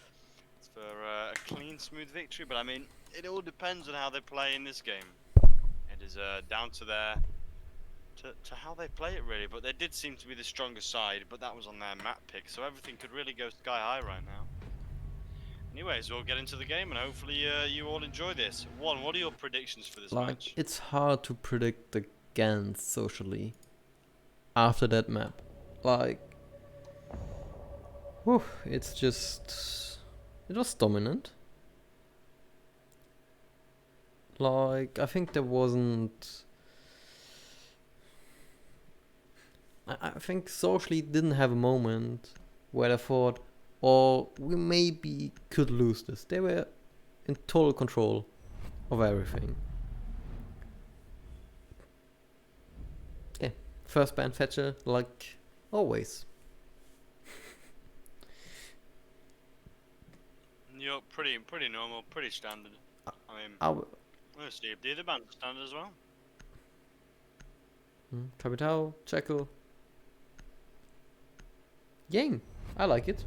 It's for a clean, smooth victory. But I mean, it all depends on how they play in this game. It is down to to how they play it really. But they did seem to be the stronger side, but that was on their map pick, so everything could really go sky high right now. Anyways, we'll get into the game and hopefully you all enjoy this. One, what are your predictions for this match?
It's hard to predict against socially after that map. It's just... It was dominant. I think there wasn't... I think socially didn't have a moment where I thought, oh, we maybe could lose this. They were in total control of everything. Yeah, first band fetcher, like always.
You're pretty normal, pretty standard. I mean, let's see if the other band standard as well.
Capital, Jekyll. Yang, I like it.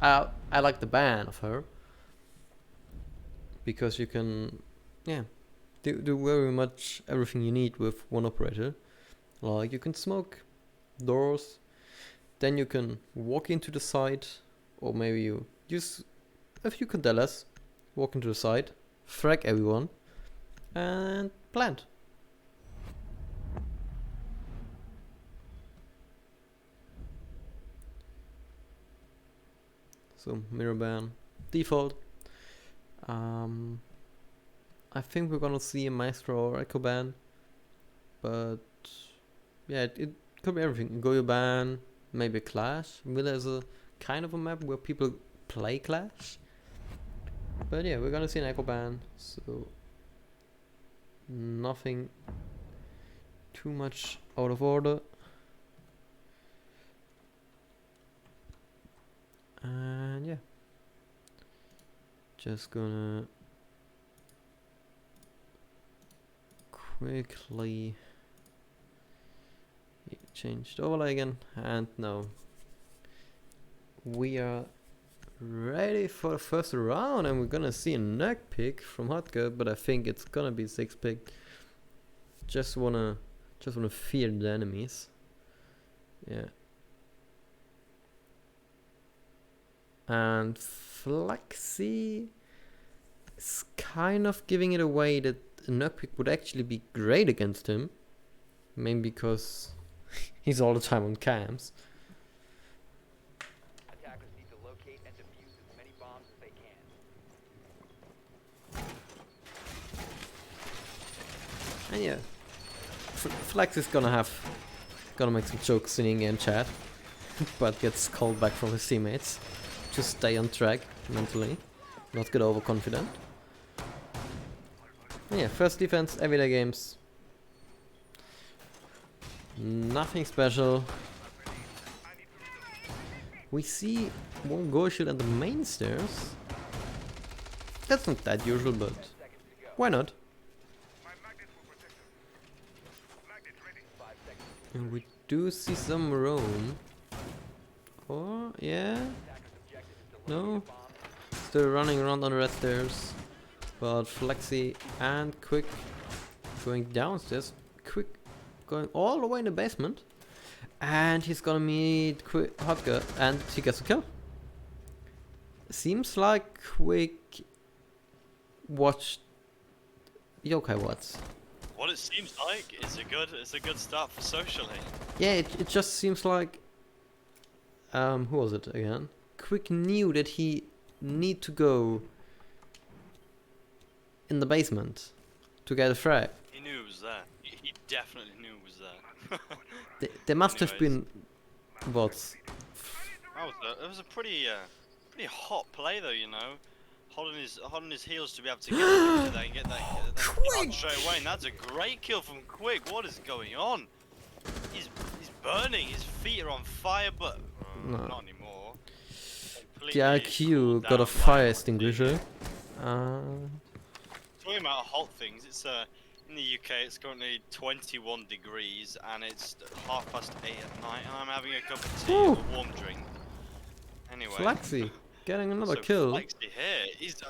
I like the ban of her. Because you can, do very much everything you need with one operator. Like you can smoke doors, then you can walk into the site, or maybe you use a few candelas, walk into the site, frag everyone, and plant. So mirror ban, default. I think we're gonna see a Maestro or Echo ban, but yeah, it could be everything. Goyo ban, maybe a Clash. Villa is a kind of a map where people play Clash. But yeah, we're gonna see an Echo ban, so nothing too much out of order. And yeah, just gonna quickly change the overlay again, and now we are ready for the first round, and we're gonna see a neck pick from Hotger, but I think it's gonna be 6 pick. Just wanna fear the enemies. Yeah. And Flexi is kind of giving it away that a knock pick would actually be great against him. Maybe because he's all the time on cams.
Attackers need to locate and defuse as many bombs as they can.
And yeah, Flex is gonna make some jokes in in-game chat, but gets called back from his teammates. Just stay on track mentally, not get overconfident. And yeah, first defense, everyday games. Nothing special. We see one Go shield at the main stairs. That's not that usual, but why not? And we do see some roam. Or, yeah? No? Still running around on the red stairs. But Flexi and Quick going downstairs. Quick going all the way in the basement. And he's gonna meet Hotger, and he gets a kill. Seems like Quick watched Yokai Watts.
What it seems like is it's a good start for socially.
Yeah, it just seems like who was it again? Quick knew that he need to go in the basement to get a frag.
He knew it was there. He definitely knew it was there.
There must have been what?
It was a pretty hot play though, you know. holding his heels to be able to get the there and get that kill straight away. And that's a great kill from Quick. What is going on? He's burning. His feet are on fire, but
No.
not anymore.
The IQ got a fire extinguisher.
Talking about hot things, it's in the UK it's currently 21 degrees and it's 8:30 at night and I'm having a cup of tea and a warm drink. Anyway.
Flexi, getting another
So
kill.
Flexi here, he's the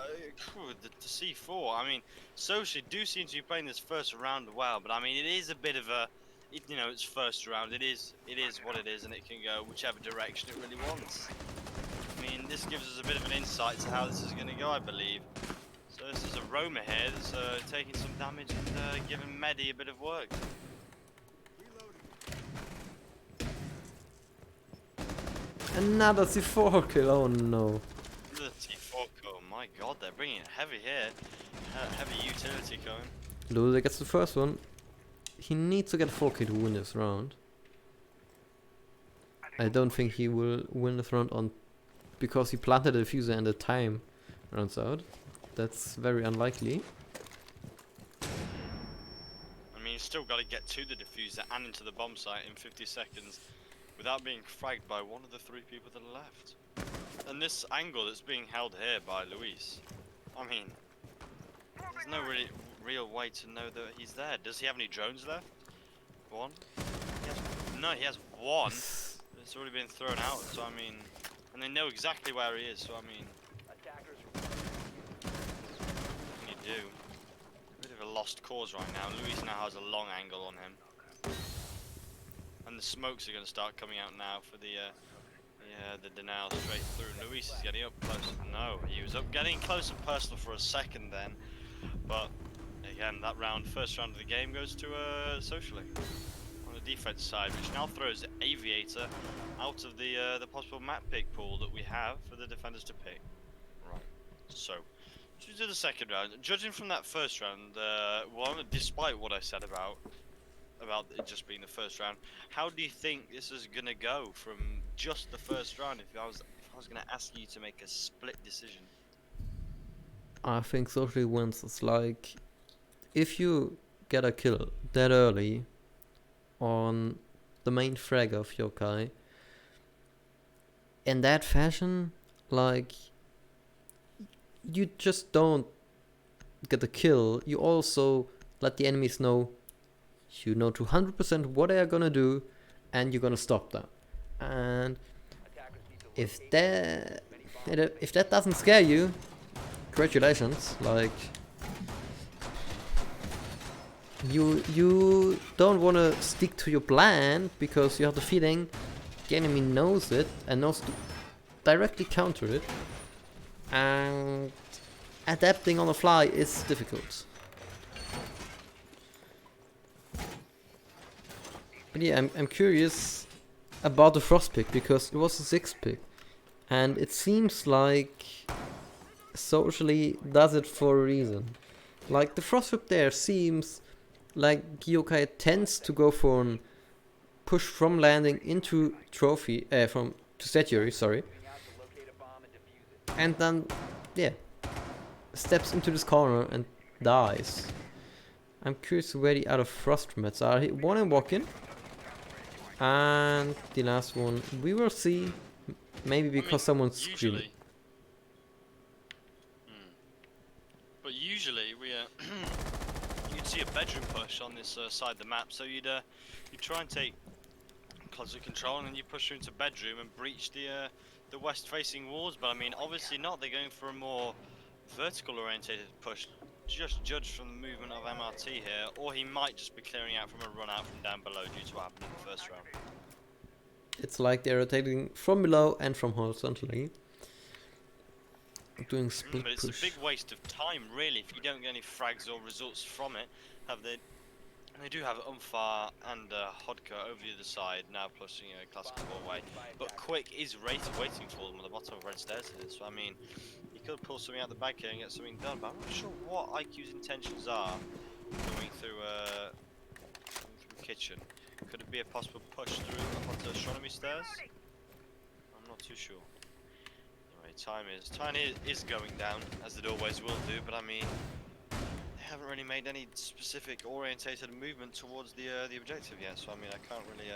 C4. I mean, Socially do seem to be playing this first round well, but I mean it is a bit of a, you know, it's first round. It is what it is, and it can go whichever direction it really wants. I mean, this gives us a bit of an insight to how this is going to go, I believe. So this is a Roma here that's taking some damage and giving Medi a bit of work.
Another C4 kill, oh no.
The T4 kill, my god, they're bringing it heavy here. Heavy utility going.
Loser gets the first one. He needs to get a 4K to win this round. I don't think he will win this round on because he planted a diffuser and the time runs out. That's very unlikely.
I mean, he's still got to get to the diffuser and into the bomb site in 50 seconds without being fragged by one of the 3 people that are left. And this angle that's being held here by Luis, I mean, there's no really real way to know that he's there. Does he have any drones left? One? No, he has one. It's already been thrown out, so I mean, and they know exactly where he is, so I mean, what can you do? A bit of a lost cause right now. Luis now has a long angle on him. And the smokes are going to start coming out now for the denial straight through. Luis is getting up close. No, he was up getting close and personal for a second then. But again, that round, first round of the game goes to Socially on the defense side, which now throws Aviator out of the possible map pick pool that we have for the defenders to pick. Right. So, to the second round, judging from that first round, despite what I said about it just being the first round, how do you think this is gonna go from just the first round? If I was gonna ask you to make a split decision.
I think Socially wins. It's like if you get a kill that early on the main frag of Yokai in that fashion, like you just don't get the kill. You also let the enemies know you know to 100% what they are gonna do and you're gonna stop them. And if that doesn't scare you, congratulations. Like you don't want to stick to your plan because you have the feeling the enemy knows it and knows to directly counter it, and adapting on the fly is difficult. But yeah, I'm curious about the Frost pick because it was a 6 pick and it seems like Socially does it for a reason. Like the Frost whip there seems like Yokai tends to go for an push from landing into trophy, to statuary, sorry. And then, yeah, steps into this corner and dies. I'm curious where the other Frost mats are. One in walk-in. And the last one, we will see. Maybe because someone's screaming.
But usually we you'd see a bedroom push on this side of the map, so you'd try and take closet control and then you push through into bedroom and breach the west facing walls. But I mean, obviously not. They're going for a more vertical orientated push. Just judge from the movement of MRT here, or he might just be clearing out from a run out from down below due to what happened in the first round.
It's like they're rotating from below and from horizontally. Doing split
but it's
push.
a big waste of time, really, if you don't get any frags or results from it. They do have Umfar and Hodka over the other side, now pushing a classical way. But Quick is waiting for them on the bottom of red stairs here, so I mean, he could pull something out the back here and get something done, but I'm not sure what IQ's intentions are going through kitchen. Could it be a possible push through onto astronomy stairs? I'm not too sure. Time is going down, as it always will do. But I mean, they haven't really made any specific orientated movement towards the objective yet. So I mean, I can't really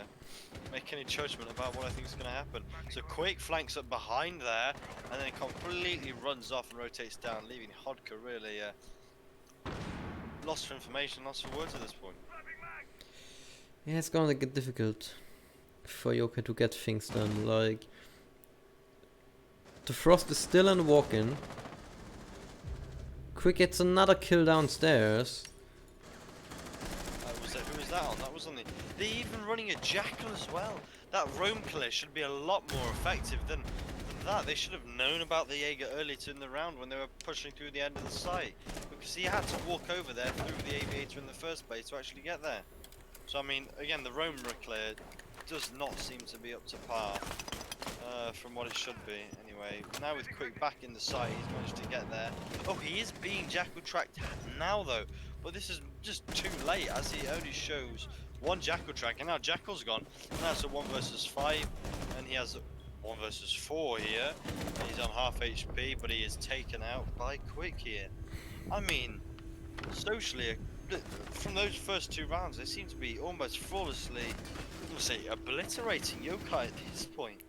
make any judgment about what I think is going to happen. So Quake flanks up behind there, and then completely runs off and rotates down, leaving Hodka really lost for information, lost for words at this point.
Yeah, it's gonna get difficult for Yoka to get things done. Like, the Frost is still in the walk-in. Quick gets another kill downstairs.
Who was that on? That was on the... They're even running a Jackal as well. That roam killer should be a lot more effective than that. They should have known about the Jaeger earlier in the round when they were pushing through the end of the site. Because he had to walk over there through the Aviator in the first place to actually get there. So I mean, again, the roam clear does not seem to be up to par from what it should be. Anyway, now with Quick back in the site, he's managed to get there. Oh, he is being Jackal tracked now though, but this is just too late as he only shows one Jackal track, and now Jackal's gone. Now it's a 1 versus 5, and he has 1 versus 4 here. And he's on half HP, but he is taken out by Quick here. I mean, socially, from those first 2 rounds, they seem to be almost flawlessly, obliterating Yokai at this point.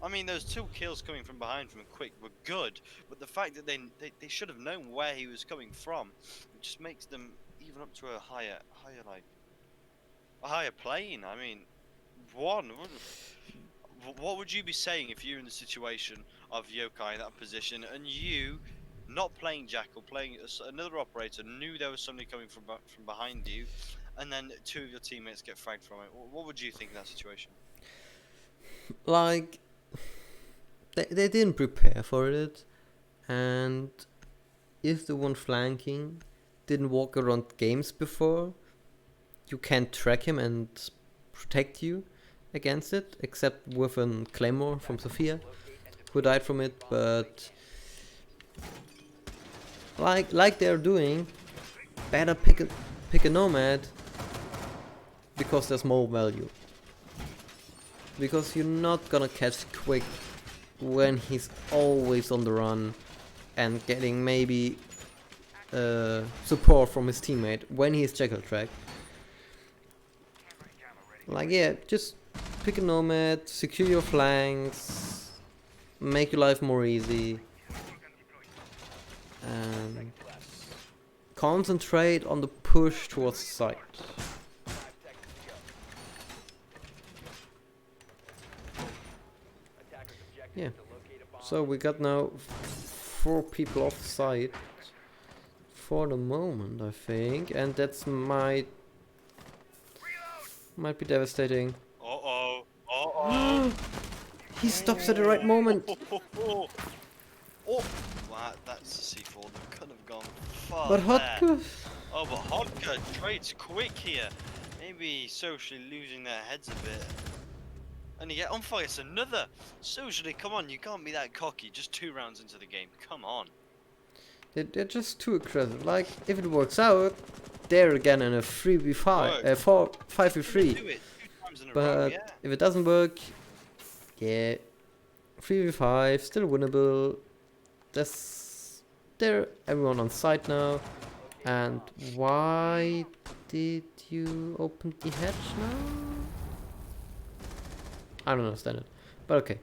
I mean, those 2 kills coming from behind from Quick were good, but the fact that they should have known where he was coming from, it just makes them even up to a higher plane. I mean, what would you be saying if you're in the situation of Yokai in that position and you, not playing Jackal, playing another operator, knew there was somebody coming from behind you, and then 2 of your teammates get fragged from it? What would you think in that situation?
Like, they didn't prepare for it, and if the one flanking didn't walk around games before, you can't track him and protect you against it, except with a Claymore from Sophia, who died from it. But like they're doing, better pick a Nomad, because there's more value. Because you're not gonna catch Quick when he's always on the run and getting maybe support from his teammate when he's Jackal tracked. Like, yeah, just pick a Nomad, secure your flanks, make your life more easy, and concentrate on the push towards the site. Yeah, so we got now 4 people off site for the moment, I think, and that's might be devastating. He stops at the right moment.
Oh, wow, that's a C4 that could have gone far.
But Hodka.
Oh, but Hodka trades Quick here. Maybe socially losing their heads a bit. And you get on fire, it's another. Socially, come on, you can't be that cocky just 2 rounds into the game. Come on.
They're just too aggressive. Like, if it works out, they're again in a 3v5, 5v3. But if it doesn't work, yeah, 3v5, still winnable. They're everyone on site now. And why did you open the hatch now? I don't understand it, but okay.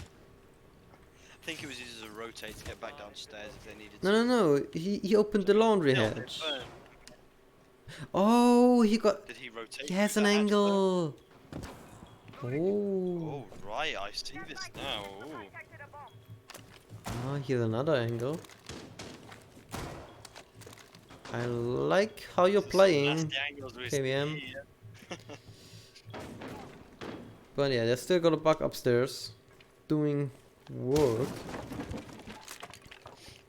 I think it was used as a rotate to get back downstairs if they needed
to. No. He opened the laundry hatch. Oh, he got. Did he rotate? He has an angle. Oh.
Oh, right. I see this now.
Oh, here's another angle. I like how you're playing, KVM. But yeah, they still got a bug upstairs, doing work.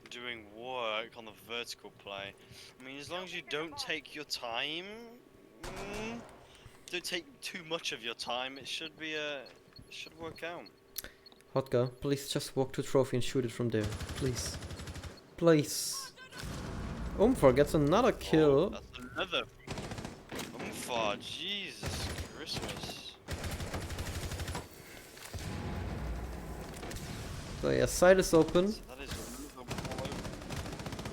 Doing work on the vertical play. I mean, as long as you don't take your time, don't take too much of your time, it should be should work out.
Hodka, please just walk to trophy and shoot it from there, please, please. Umfar gets another kill.
Oh, that's another. Umfar, Jesus Christmas.
So yeah, side is open.
So that is all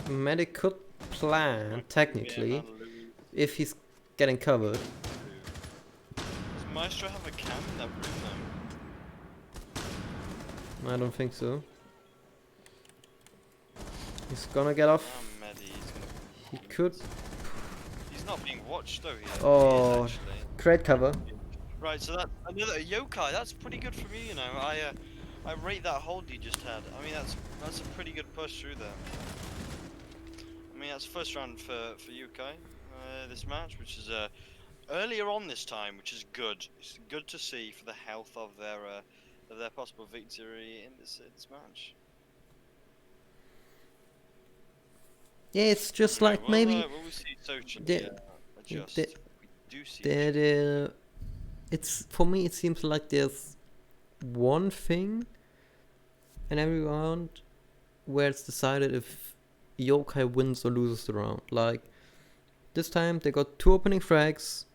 over.
Medic could plan, technically,
Yeah, lose.
if he's getting covered.
Does Maestro have a cam in that room though?
I don't think so. He's gonna get off.
Ah, Medi, he's gonna...
He could.
He's not being watched though here.
Oh,
He is actually.
great cover.
Right, so that another yokai. That's pretty good for me, you know. I rate that hold you just had. I mean, that's a pretty good push through there. I mean, that's first round for yokai this match, which is earlier on this time, which is good. It's good to see for the health of their possible victory in this match.
Yeah, it's just like
Well,
maybe
will we see Sochi adjust?
the-
We do see.
that it's for me. It seems like there's one thing in every round where it's decided if Yokai wins or loses the round. Like this time, they got 2 opening frags.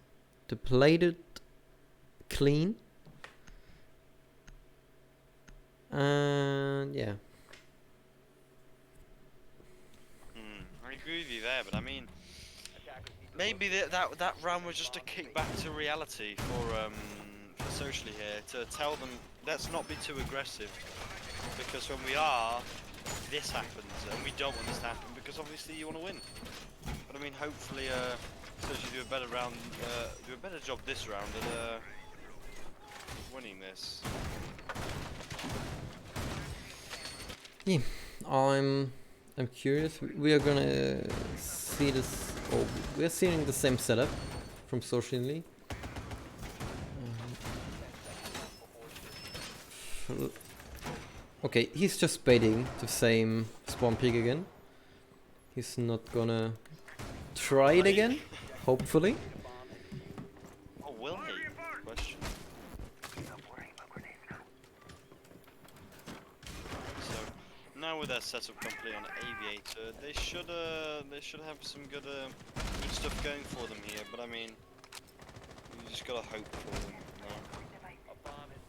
They played it clean, and yeah.
I agree with you there, but I mean, maybe that round was just a kick back to reality for Socially here to tell them let's not be too aggressive, because when we are, this happens, and we don't want this to happen because obviously you want to win. But I mean, hopefully, Socially do a better round, do a better job this round at winning this.
Yeah, I'm curious. We are gonna see this. Oh, we are seeing the same setup from Socially. Okay, he's just baiting the same spawn peak again. He's not gonna try it again, hopefully.
Oh, will he? Question. So now with their setup complete on Aviator, they should have some good stuff going for them here. But I mean, you just gotta hope for them.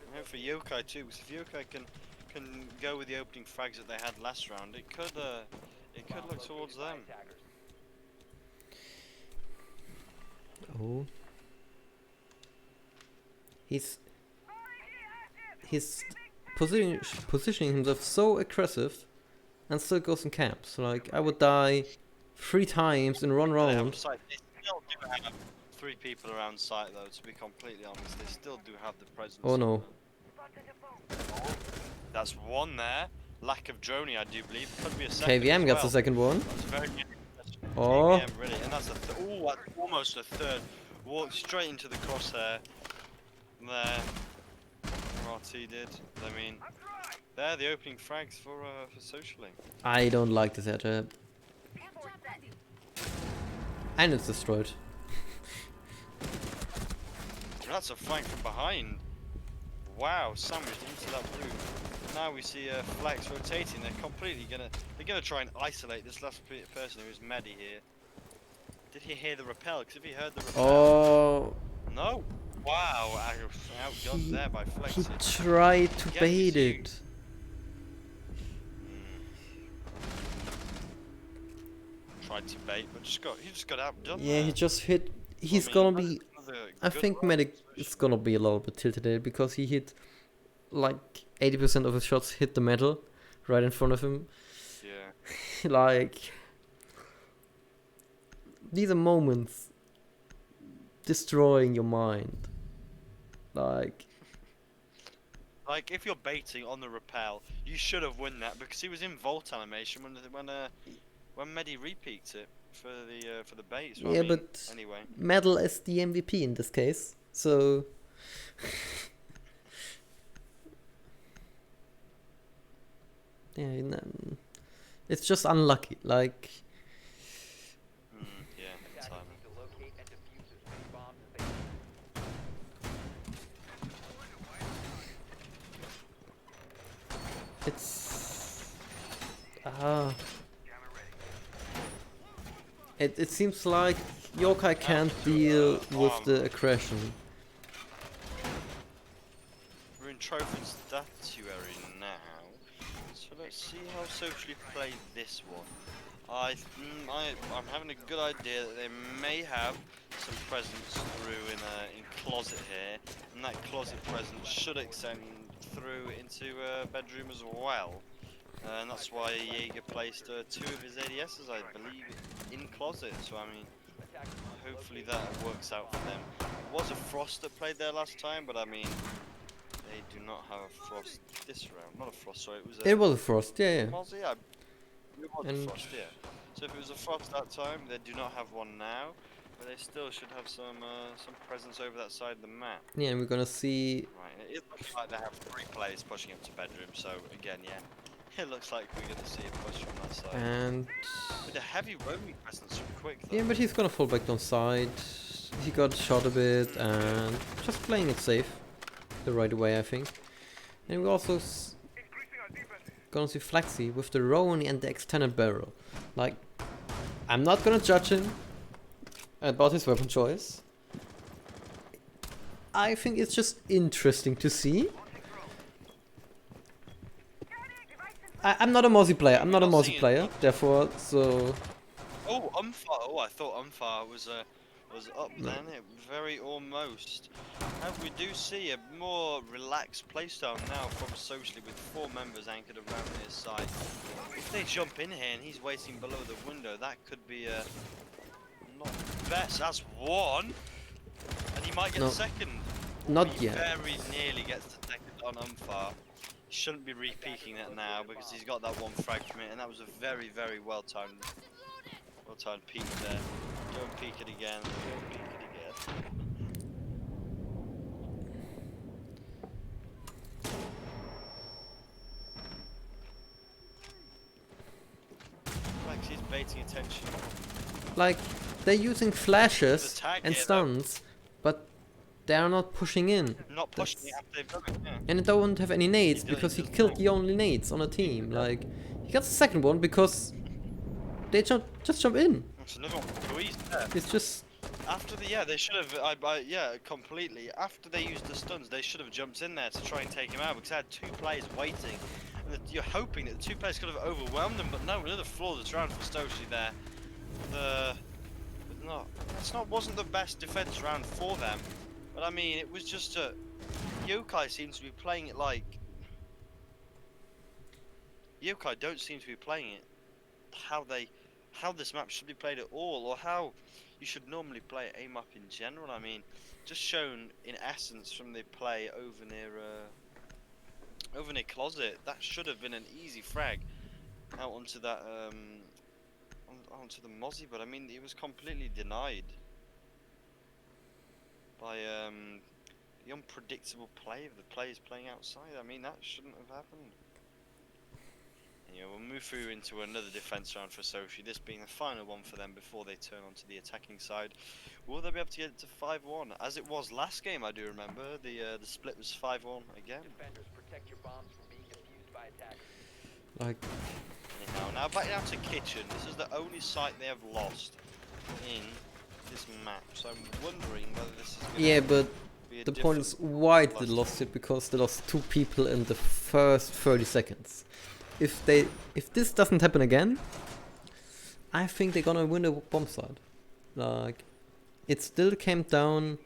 And hope for Yokai too, because if Yokai can go with the opening frags that they had last round, it could look towards them.
Oh, he's positioning himself so aggressive, and still goes in camps. Like I would die 3 times in one
They have
round.
site. They still do have 3 people around site though. To be completely honest, they still do have the presence.
Oh no.
That's one there. Lack of droney, I do believe. Could be a second.
KVM
as
gets the
well.
second one.
That's very good.
Oh.
KVM, really, and that's that's almost a third. Walked straight into the crosshair. There, RT did. I mean, they're the opening frags for Socially.
I don't like this setup. And it's destroyed.
That's a flank from behind. Wow, sandwiched into that blue. Now we see Flex rotating. They're gonna try and isolate this last person who is Medi here. Did he hear the rappel? Because if he heard the rappel,
Oh,
no. Wow, outgunned there by Flex.
he
here.
tried to
Again,
bait
we see-
it.
Tried to bait, but he just got outdone.
Yeah,
there.
he just hit. He's
I mean,
gonna be.
another
I
good
think
run.
Medic is gonna be a little bit tilted there because he hit like 80% of his shots hit the metal right in front of him.
Yeah.
Like these are moments destroying your mind. Like
Like if you're baiting on the rappel, you should have won that because he was in vault animation when Medi repeaked it for the bait. So
yeah,
I mean,
but
anyway,
metal is the MVP in this case. So yeah, it's just unlucky. Like
yeah,
Attackers
timing.
need to locate and defuse as many bombs as they can.
it's it seems like Yokai can't deal with the aggression.
We're in Trophy Statuary now. let's see how Socially play this one. I'm having a good idea that they may have some presence through in closet here, and that closet presence should extend through into bedroom as well. And that's why Jaeger placed 2 of his ADSs, I believe, in closet. So I mean, hopefully that works out for them. It was a Frost that played there last time, but I mean, they do not have a Frost this round. Not a Frost, sorry,
It was a Frost, yeah, yeah.
Mozzie, it was
And
a Frost, yeah. So if it was a Frost that time, they do not have one now, but they still should have some presence over that side of the map.
yeah, and we're gonna see.
Right, it looks like they have 3 players pushing up to bedroom, so again, yeah, it looks like we're gonna see a push from that side.
And
With a heavy roaming presence from Quick, though.
yeah, but he's gonna fall back down side. He got shot a bit and just playing it safe the right way, I think. And we're also gonna see Flexi with the Roni and the extended barrel. Like, I'm not gonna judge him about his weapon choice. I think it's just interesting to see. I'm not a Mozzie player. I'm not a Mozzie player. Therefore, so
Oh, Umfar. Oh, I thought Umfar was up then. It very almost. And we do see a more relaxed playstyle now from Socially with 4 members anchored around his side. If they jump in here and he's waiting below the window, that could be not best. That's 1, and he might get
No.
the second.
not
He
yet.
very nearly gets the second on Umfar. He shouldn't be re-peeking that now because he's got that 1 frag from it, and that was a very, very well-timed peek there. Don't peek it again. Don't peek it again. Like he's baiting attention.
Like, they're using flashes
The tag
and
here, though.
stuns, but they're not pushing in.
Not pushing it
That's-
after they've done it. Yeah.
And they don't have any nades
He does-
because he
he does
killed
not.
the only nades on a team. Like, he got the second one because they just jump in.
That's another one. Louise there.
It's just
After the they should have. Yeah, completely. After they used the stuns, they should have jumped in there to try and take him out because they had 2 players waiting. And you're hoping that the 2 players could have overwhelmed them, but no, another flawless round for Stoshi there. Wasn't the best defense round for them, but I mean it was just Yokai seems to be playing it like Yokai don't seem to be playing it how this map should be played at all, or how you should normally play a map in general. I mean, just shown in essence from the play over near closet, that should have been an easy frag out onto that onto the Mozzie, but I mean it was completely denied by the unpredictable play of the players playing outside. I mean that shouldn't have happened. Yeah, we'll move through into another defense round for Sochi, this being the final one for them before they turn onto the attacking side. Will they be able to get it to 5-1? As it was last game, I do remember, the split was 5-1 again.
Defenders, protect your bombs from being defused by attackers.
like,
Anyhow, now back down to Kitchen. This is the only site they have lost in this map, so I'm wondering whether this is gonna
yeah, but
be a
the point
different
is why did they
loss.
lost it? Because they lost 2 people in the first 30 seconds. If this doesn't happen again, I think they're gonna win the bomb side. Like, it still came down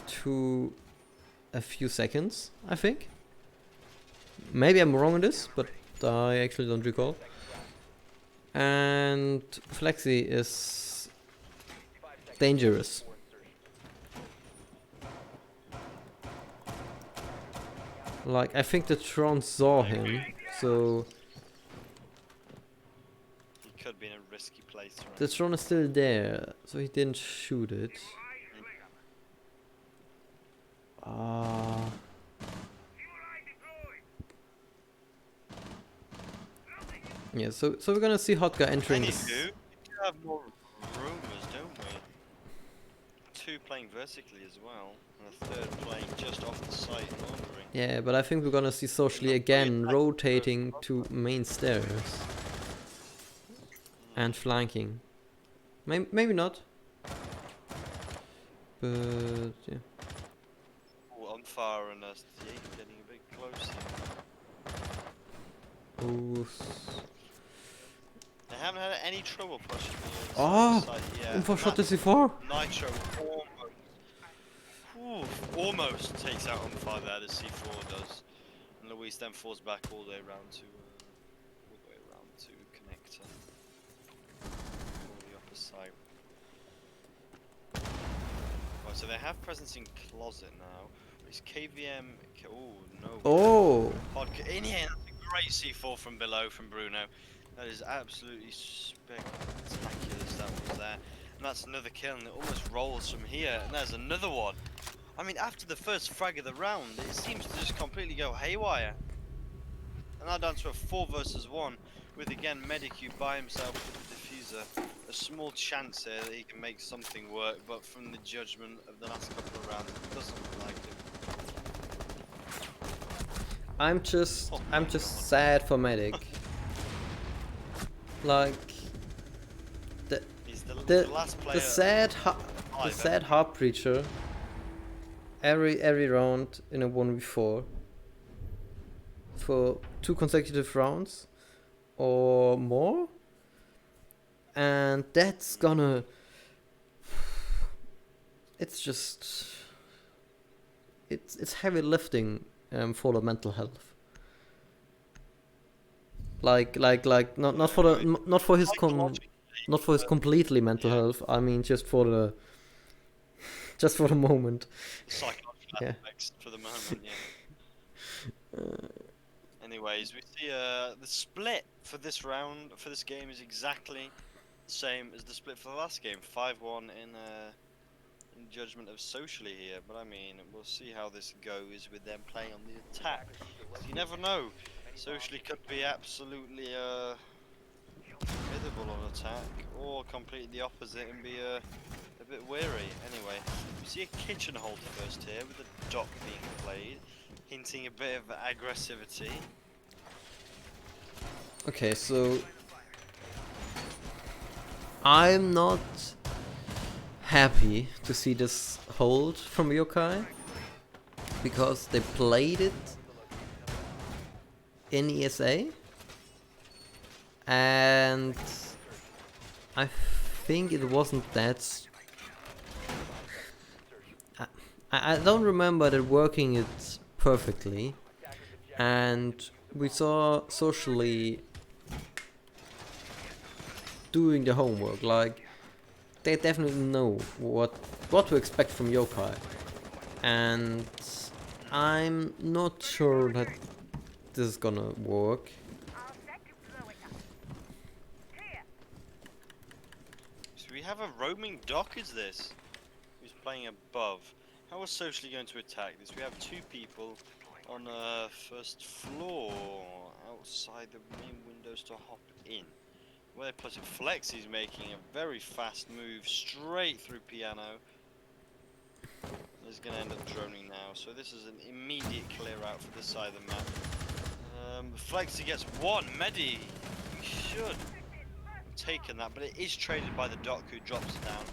to a few seconds, I think. Maybe I'm wrong on this, but I actually don't recall. And Flexi is
5 seconds
dangerous.
before insertion.
Like, I think the Tron saw him, so
He could be in a risky place. Right?
the Tron is still there, so he didn't shoot it. Yeah, so we're gonna see Hotka entering this.
Anywho, we do have more rumors, don't we? 2 playing vertically as well, and a 3rd playing just off the site and laundering.
Yeah, but I think we're gonna see socially again rotating to main stairs and flanking. Maybe not. But yeah.
Oh, Umfar and us getting a bit closer.
Oh,
They haven't had any trouble pushing the
oh,
other side yet.
info
and
shot
that
the C4.
Nitro almost takes out on fire there, the C4 does. And Luis then falls back all the way around to connector. On the upper side. Right, so they have presence in closet now. Is KVM? Oh no.
Oh,
In here, that's a great C4 from below from Bruno. That is absolutely spectacular that was there. And that's another kill, and it almost rolls from here. And there's another one. I mean, after the first frag of the round, it seems to just completely go haywire. And now down to a 4 versus 1, with again Medicu by himself with the diffuser. A small chance here that he can make something work, but from the judgment of the last couple of rounds, it doesn't look like it.
I'm just sad for Medic. Like
He's the last player.
the sad heart breacher. Every round in a 1v4 for 2 consecutive rounds or more, and that's gonna. It's just. It's heavy lifting for the mental health. Like not for the not for his not for his completely mental health. I mean just for the moment.
Psychological
Yeah.
aspects for the moment, yeah. Anyways, we see the split for this round, for this game, is exactly the same as the split for the last game. 5-1 in judgment of Socially here, but I mean, we'll see how this goes with them playing on the attack. You never know. Socially could be absolutely formidable on attack, or completely the opposite and be a bit weary. Anyway, we see a kitchen hold first here with the dock being played, hinting a bit of aggressivity.
Okay, so I'm not happy to see this hold from Yokai because they played it in ESA and I think it wasn't that. I don't remember that working it perfectly, and we saw Socially doing the homework. Like they definitely know what to expect from Yokai, and I'm not sure that this is gonna work.
So we have a roaming dock, is this? Who's playing above? How are Socially going to attack this? We have 2 people on the first floor outside the main windows to hop in. Where they put it, Flexi's making a very fast move straight through Piano. He's going to end up droning now, so this is an immediate clear out for this side of the map. Flexi gets 1, Medi, he should have taken that, but it is traded by the dock who drops it down.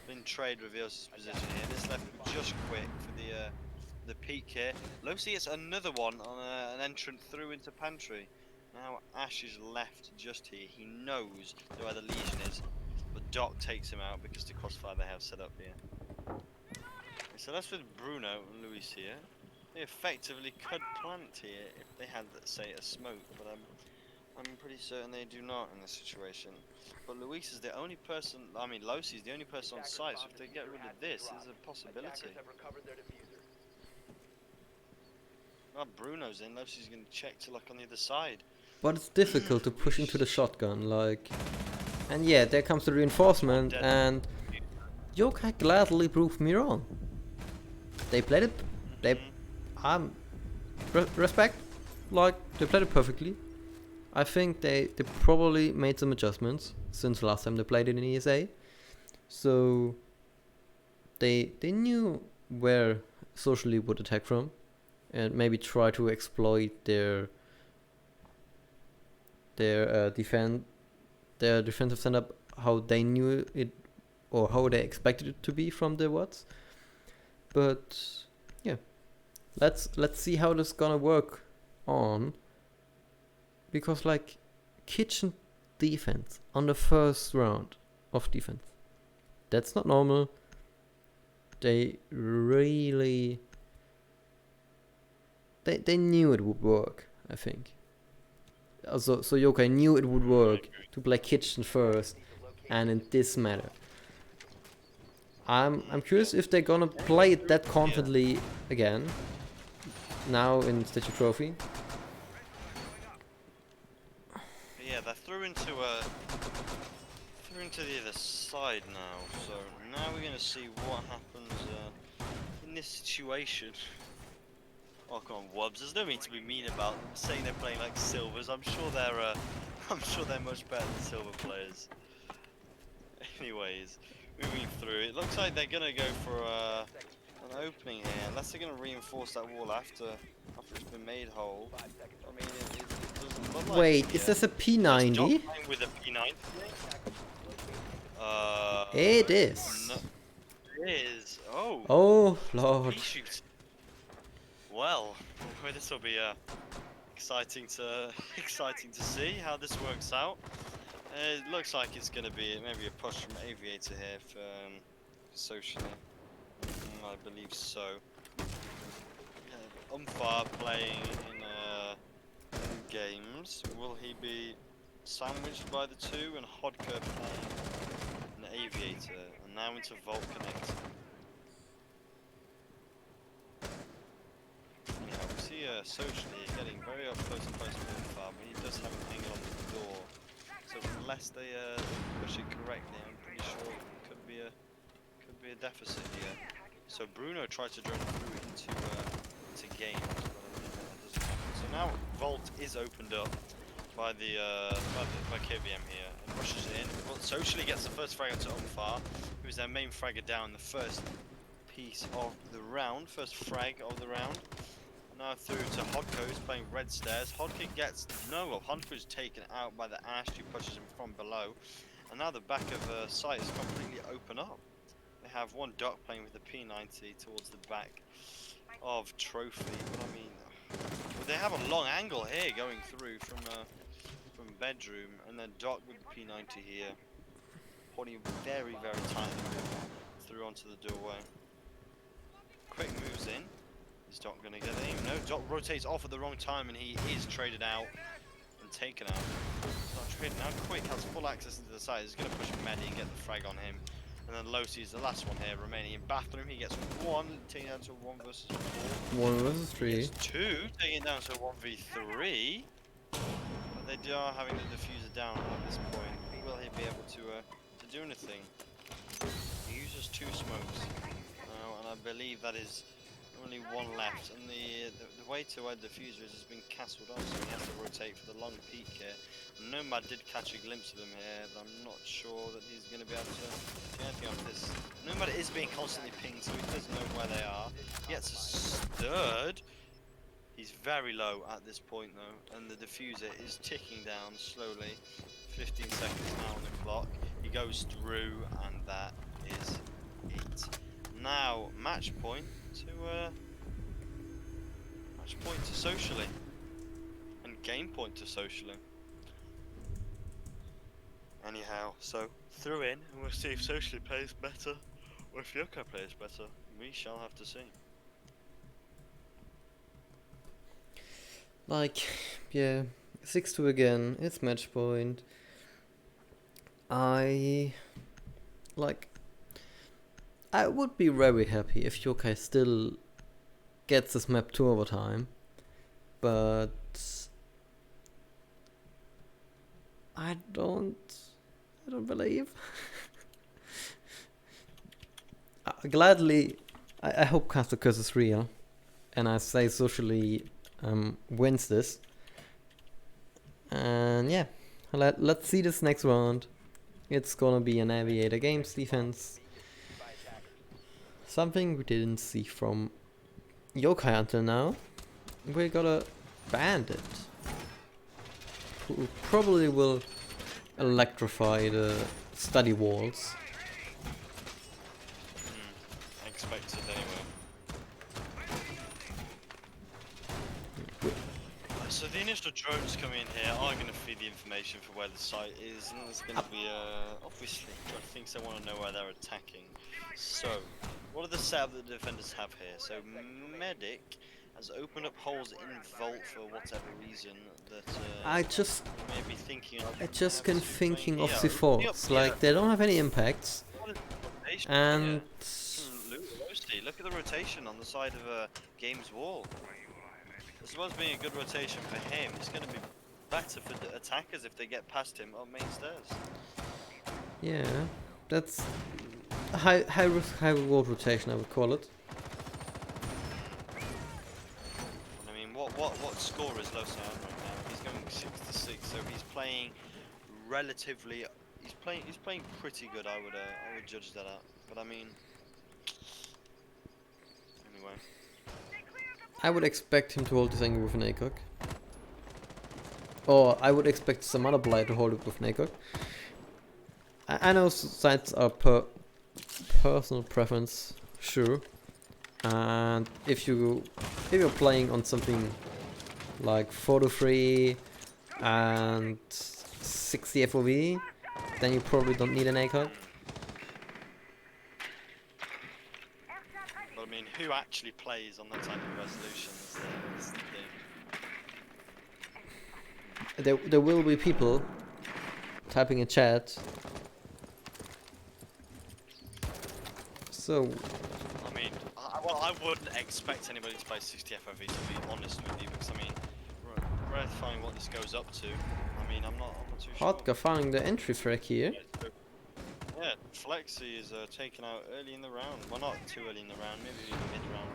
In trade reveals his position here. This left him just quick for the peak here. Losi gets another one on an entrant through into pantry. Now Ash is left just here. He knows where the Legion is, but Doc takes him out because the crossfire they have set up here. So that's with Bruno and Luis here. They effectively could plant here if they had, say, a smoke, but I'm pretty certain they do not in this situation. But Luis is the only person, I mean Losi is the only person on site, so if they get rid of this, there's a possibility. Well, Bruno's in, Losi's going to check to look on the other side.
But it's difficult to push into the shotgun, like... And yeah, there comes the reinforcement, and... Yokai gladly proved me wrong. They played it... They... respect. Like, they played it perfectly. I think they probably made some adjustments since last time they played it in ESA. So... They knew where Socially would attack from. And maybe try to exploit their defensive setup, how they knew it or how they expected it to be from the Watts. But yeah, let's see how this is gonna work on. because like kitchen defense on the first round of defense, that's not normal. They really they knew it would work, I think. Also, so Yokai knew it would work to play kitchen first, and in this manner. I'm curious if they're gonna play it that confidently again. Now in Statue Trophy.
Yeah, they're through into the other side now. So now we're gonna see what happens in this situation. Oh come on, Wubs. There's no need to be mean about saying they're playing like silvers. I'm sure they're much better than silver players. Anyways, moving through, it looks like they're gonna go for an opening here, unless they're gonna reinforce that wall after it's been made whole. I mean, it doesn't look like
Wait,
it
is
yet.
this a P90?
Just Doc with a P90.
It is.
No, it is. Oh.
Oh lord.
Pea shoot. Well, this will be exciting to see how this works out. It looks like it's going to be maybe a push from Aviator here for socially. I believe so. Umfar playing in games. Will he be sandwiched by the two? And Hodker playing an Aviator. And now into Vault Connect. Yeah, we see socially getting very up close and close to Umfar, but he does have an angle on the door. So unless they push it correctly, I'm pretty sure it could be a deficit here. So Bruno tried to drone through into games, but that doesn't happen. So now Vault is opened up by by KVM here and rushes in. But socially gets the first frag onto Umfar, who's their main fragger down the first piece of the round, first frag of the round. Now through to Hodko, who's playing red stairs. Hodko gets Hodko's taken out by the Ash, who pushes him from below. And now the back of site is completely open up. They have one Doc playing with the P90 towards the back of Trophy. But I mean, they have a long angle here going through from bedroom, and then Doc with the P90 here, holding very, very tightly through onto the doorway. Quick moves in. Is Doc gonna get aim? No, Doc rotates off at the wrong time and he is traded out and taken out. Not traded out, Quick has full access into the side. He's gonna push Medi and get the frag on him. And then Losi is the last one here, remaining in bathroom. He gets one, taking down to 1 versus 4.
1 versus 3.
He gets 2, taking it down to 1v3. But they are having the diffuser down at this point. Will he be able to do anything? He uses 2 smokes now, and I believe that is only 1 left, and the way to add diffuser is it's been castled off, so he has to rotate for the long peak here. Nomad did catch a glimpse of him here, but I'm not sure that he's going to be able to do anything off this. Nomad is being constantly pinged, so he does know where they are. He gets a stirred. He's very low at this point though, and the diffuser is ticking down slowly. 15 seconds now on the clock. He goes through, and that is it. Now match point to socially, and game point to socially. Anyhow, so through in, and we'll see if socially plays better, or if Yokai plays better. We shall have to see.
Like, yeah, 6-2 again. It's match point. I would be very happy if Yokai still gets this map to overtime, but I don't believe. Gladly, I hope Caster Curse is real, and I say socially wins this. And yeah, let's see this next round. It's gonna be an Aviator Games defense. Something we didn't see from Yokai until now. We got a Bandit, who probably will electrify the study walls.
I expect it anyway. So So the initial drones coming in here are going to feed the information for where the site is, and there's going to be obviously I think they want to know where they're attacking. So, what are the setup that the defenders have here? So medic has opened up holes in vault for whatever reason that
I just
you may be thinking of.
I just can
Perhaps
thinking
playing
of
here. Looking up
C4s.
here.
Like they don't have any impacts,
What is the rotation
and
here? Look at the rotation on the side of Game's wall. As well as being a good rotation for him, it's going to be better for the attackers if they get past him up main stairs.
yeah, that's high risk, high reward rotation, I would call it.
I mean, what score is Los on right now? He's going 6-6, so he's playing relatively. He's playing pretty good. I would judge that out. But I mean, anyway.
I would expect him to hold this angle with an ACOG. Or I would expect some other player to hold it with an ACOG. I know sites are personal preference, sure. And if you're playing on something like photo free and 60 FOV, then you probably don't need an ACOG.
But I mean, who actually plays on that type of resolution is the thing.
There will be people typing in chat. So
I mean, I wouldn't expect anybody to play 60 FOV, to be honest with you, because I mean, verifying what this goes up to, I mean, I'm not too sure.
Hardcore finding the entry frag here.
Yeah, Flexi is taken out early in the round. Well, not too early in the round, maybe mid-round.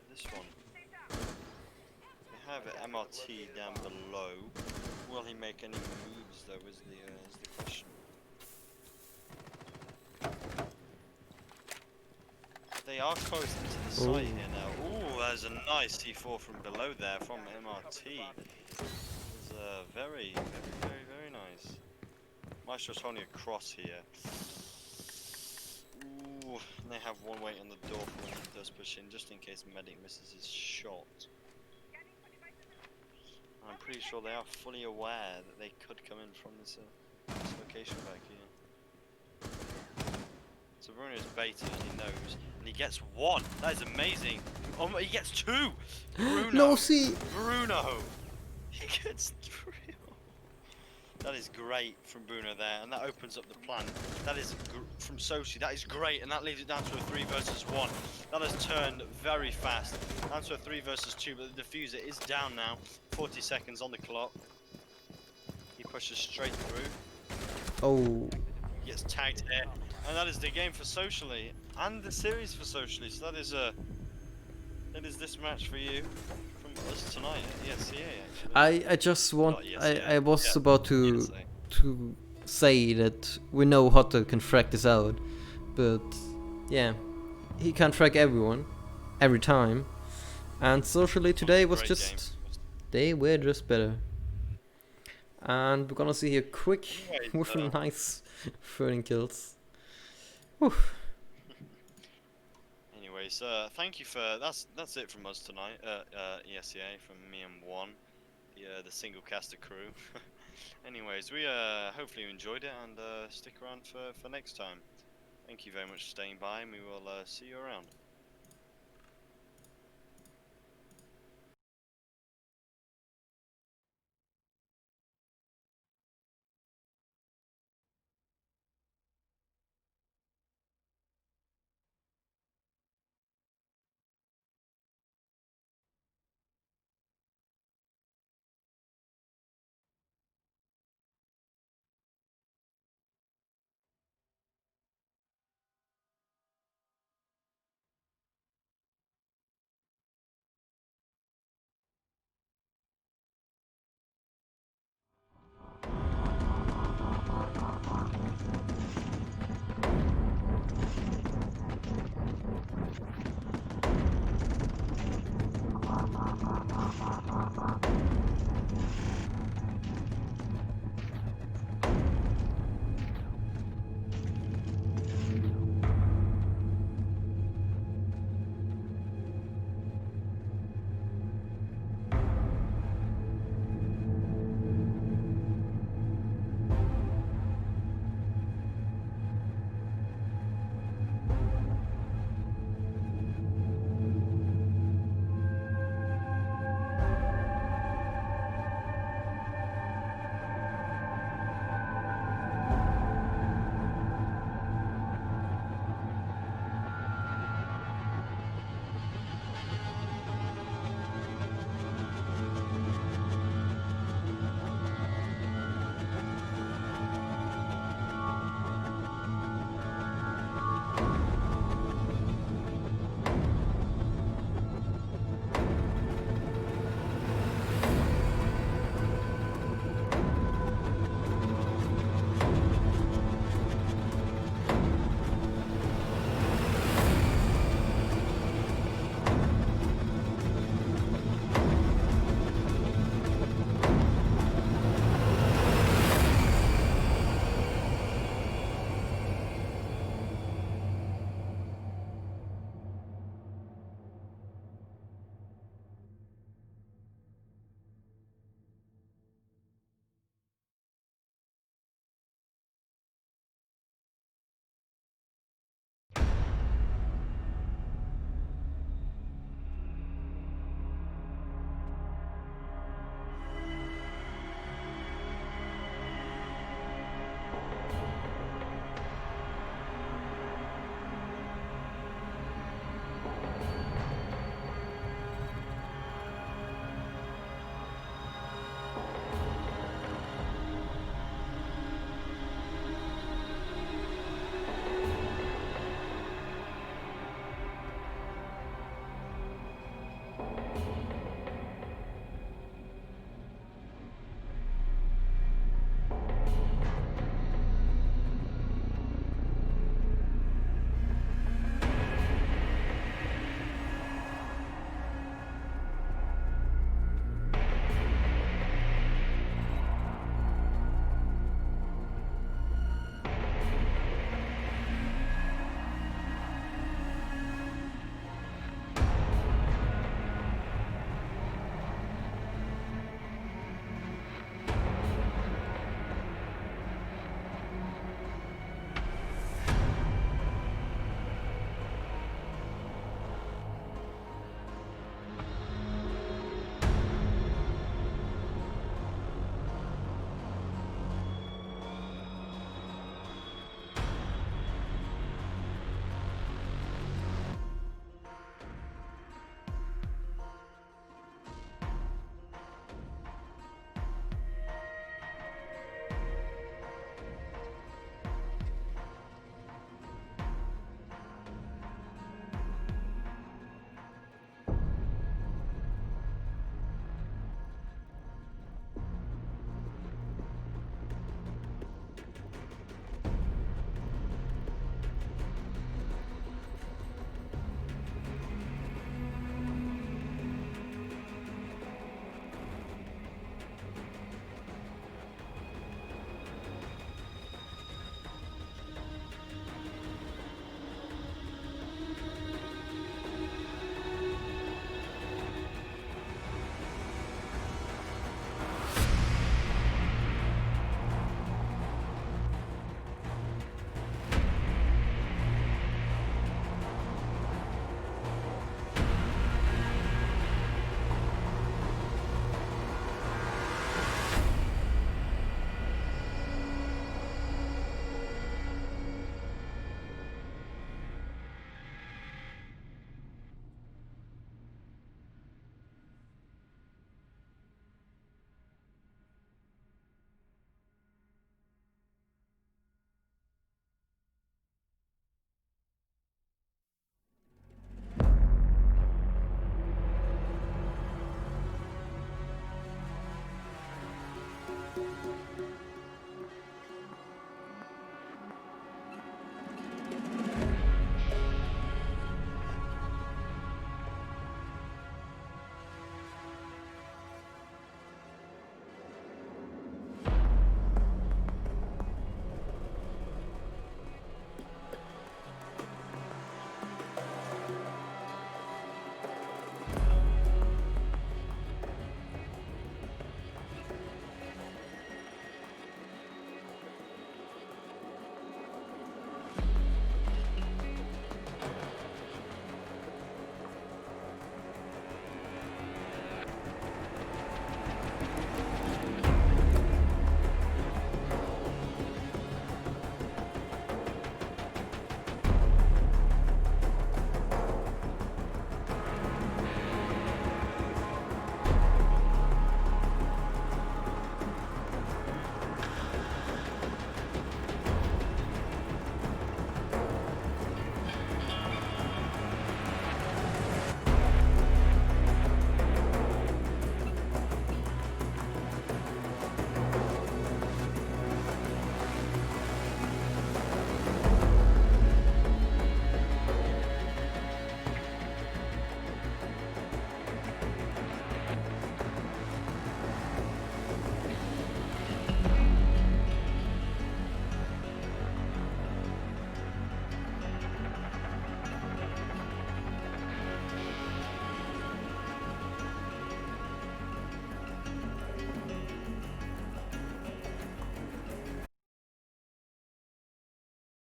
This one. We have MRT down below. Will he make any moves, though, is the question. They are close to the site here now. Ooh, there's a nice C4 from below there, from MRT. It's very nice. Maestro's holding a cross here. Ooh, and they have one weight on the door for when he does push in, just in case Medic misses his shot. I'm pretty sure they are fully aware that they could come in from this location back here. So Bruno is baited and he knows, and he gets one. That is amazing. Oh, he gets two. Bruno.
No, see.
Bruno. He gets three. That is great from Bruno there, and that opens up the plan. That is from Sochi. That is great, and that leaves it down to a 3 versus 1. That has turned very fast. Down to a 3 versus 2, but the diffuser is down now. 40 seconds on the clock. He pushes straight through.
Oh.
He gets tagged here, and that is the game for Socially, and the series for Socially. So that is this match for you from us tonight at ESA. Actually.
I just want I was
Yeah,
about to say that we know Hotter can frag this out, but yeah, he can't frag everyone every time, and Socially today was just they were just better, and we're gonna see here quick with a nice 13 kills. Whew.
Anyways, thank you for that's it from us tonight. ESA from me and One, the single caster crew. Anyways, we hopefully you enjoyed it, and stick around for next time. Thank you very much for staying by, and we will see you around.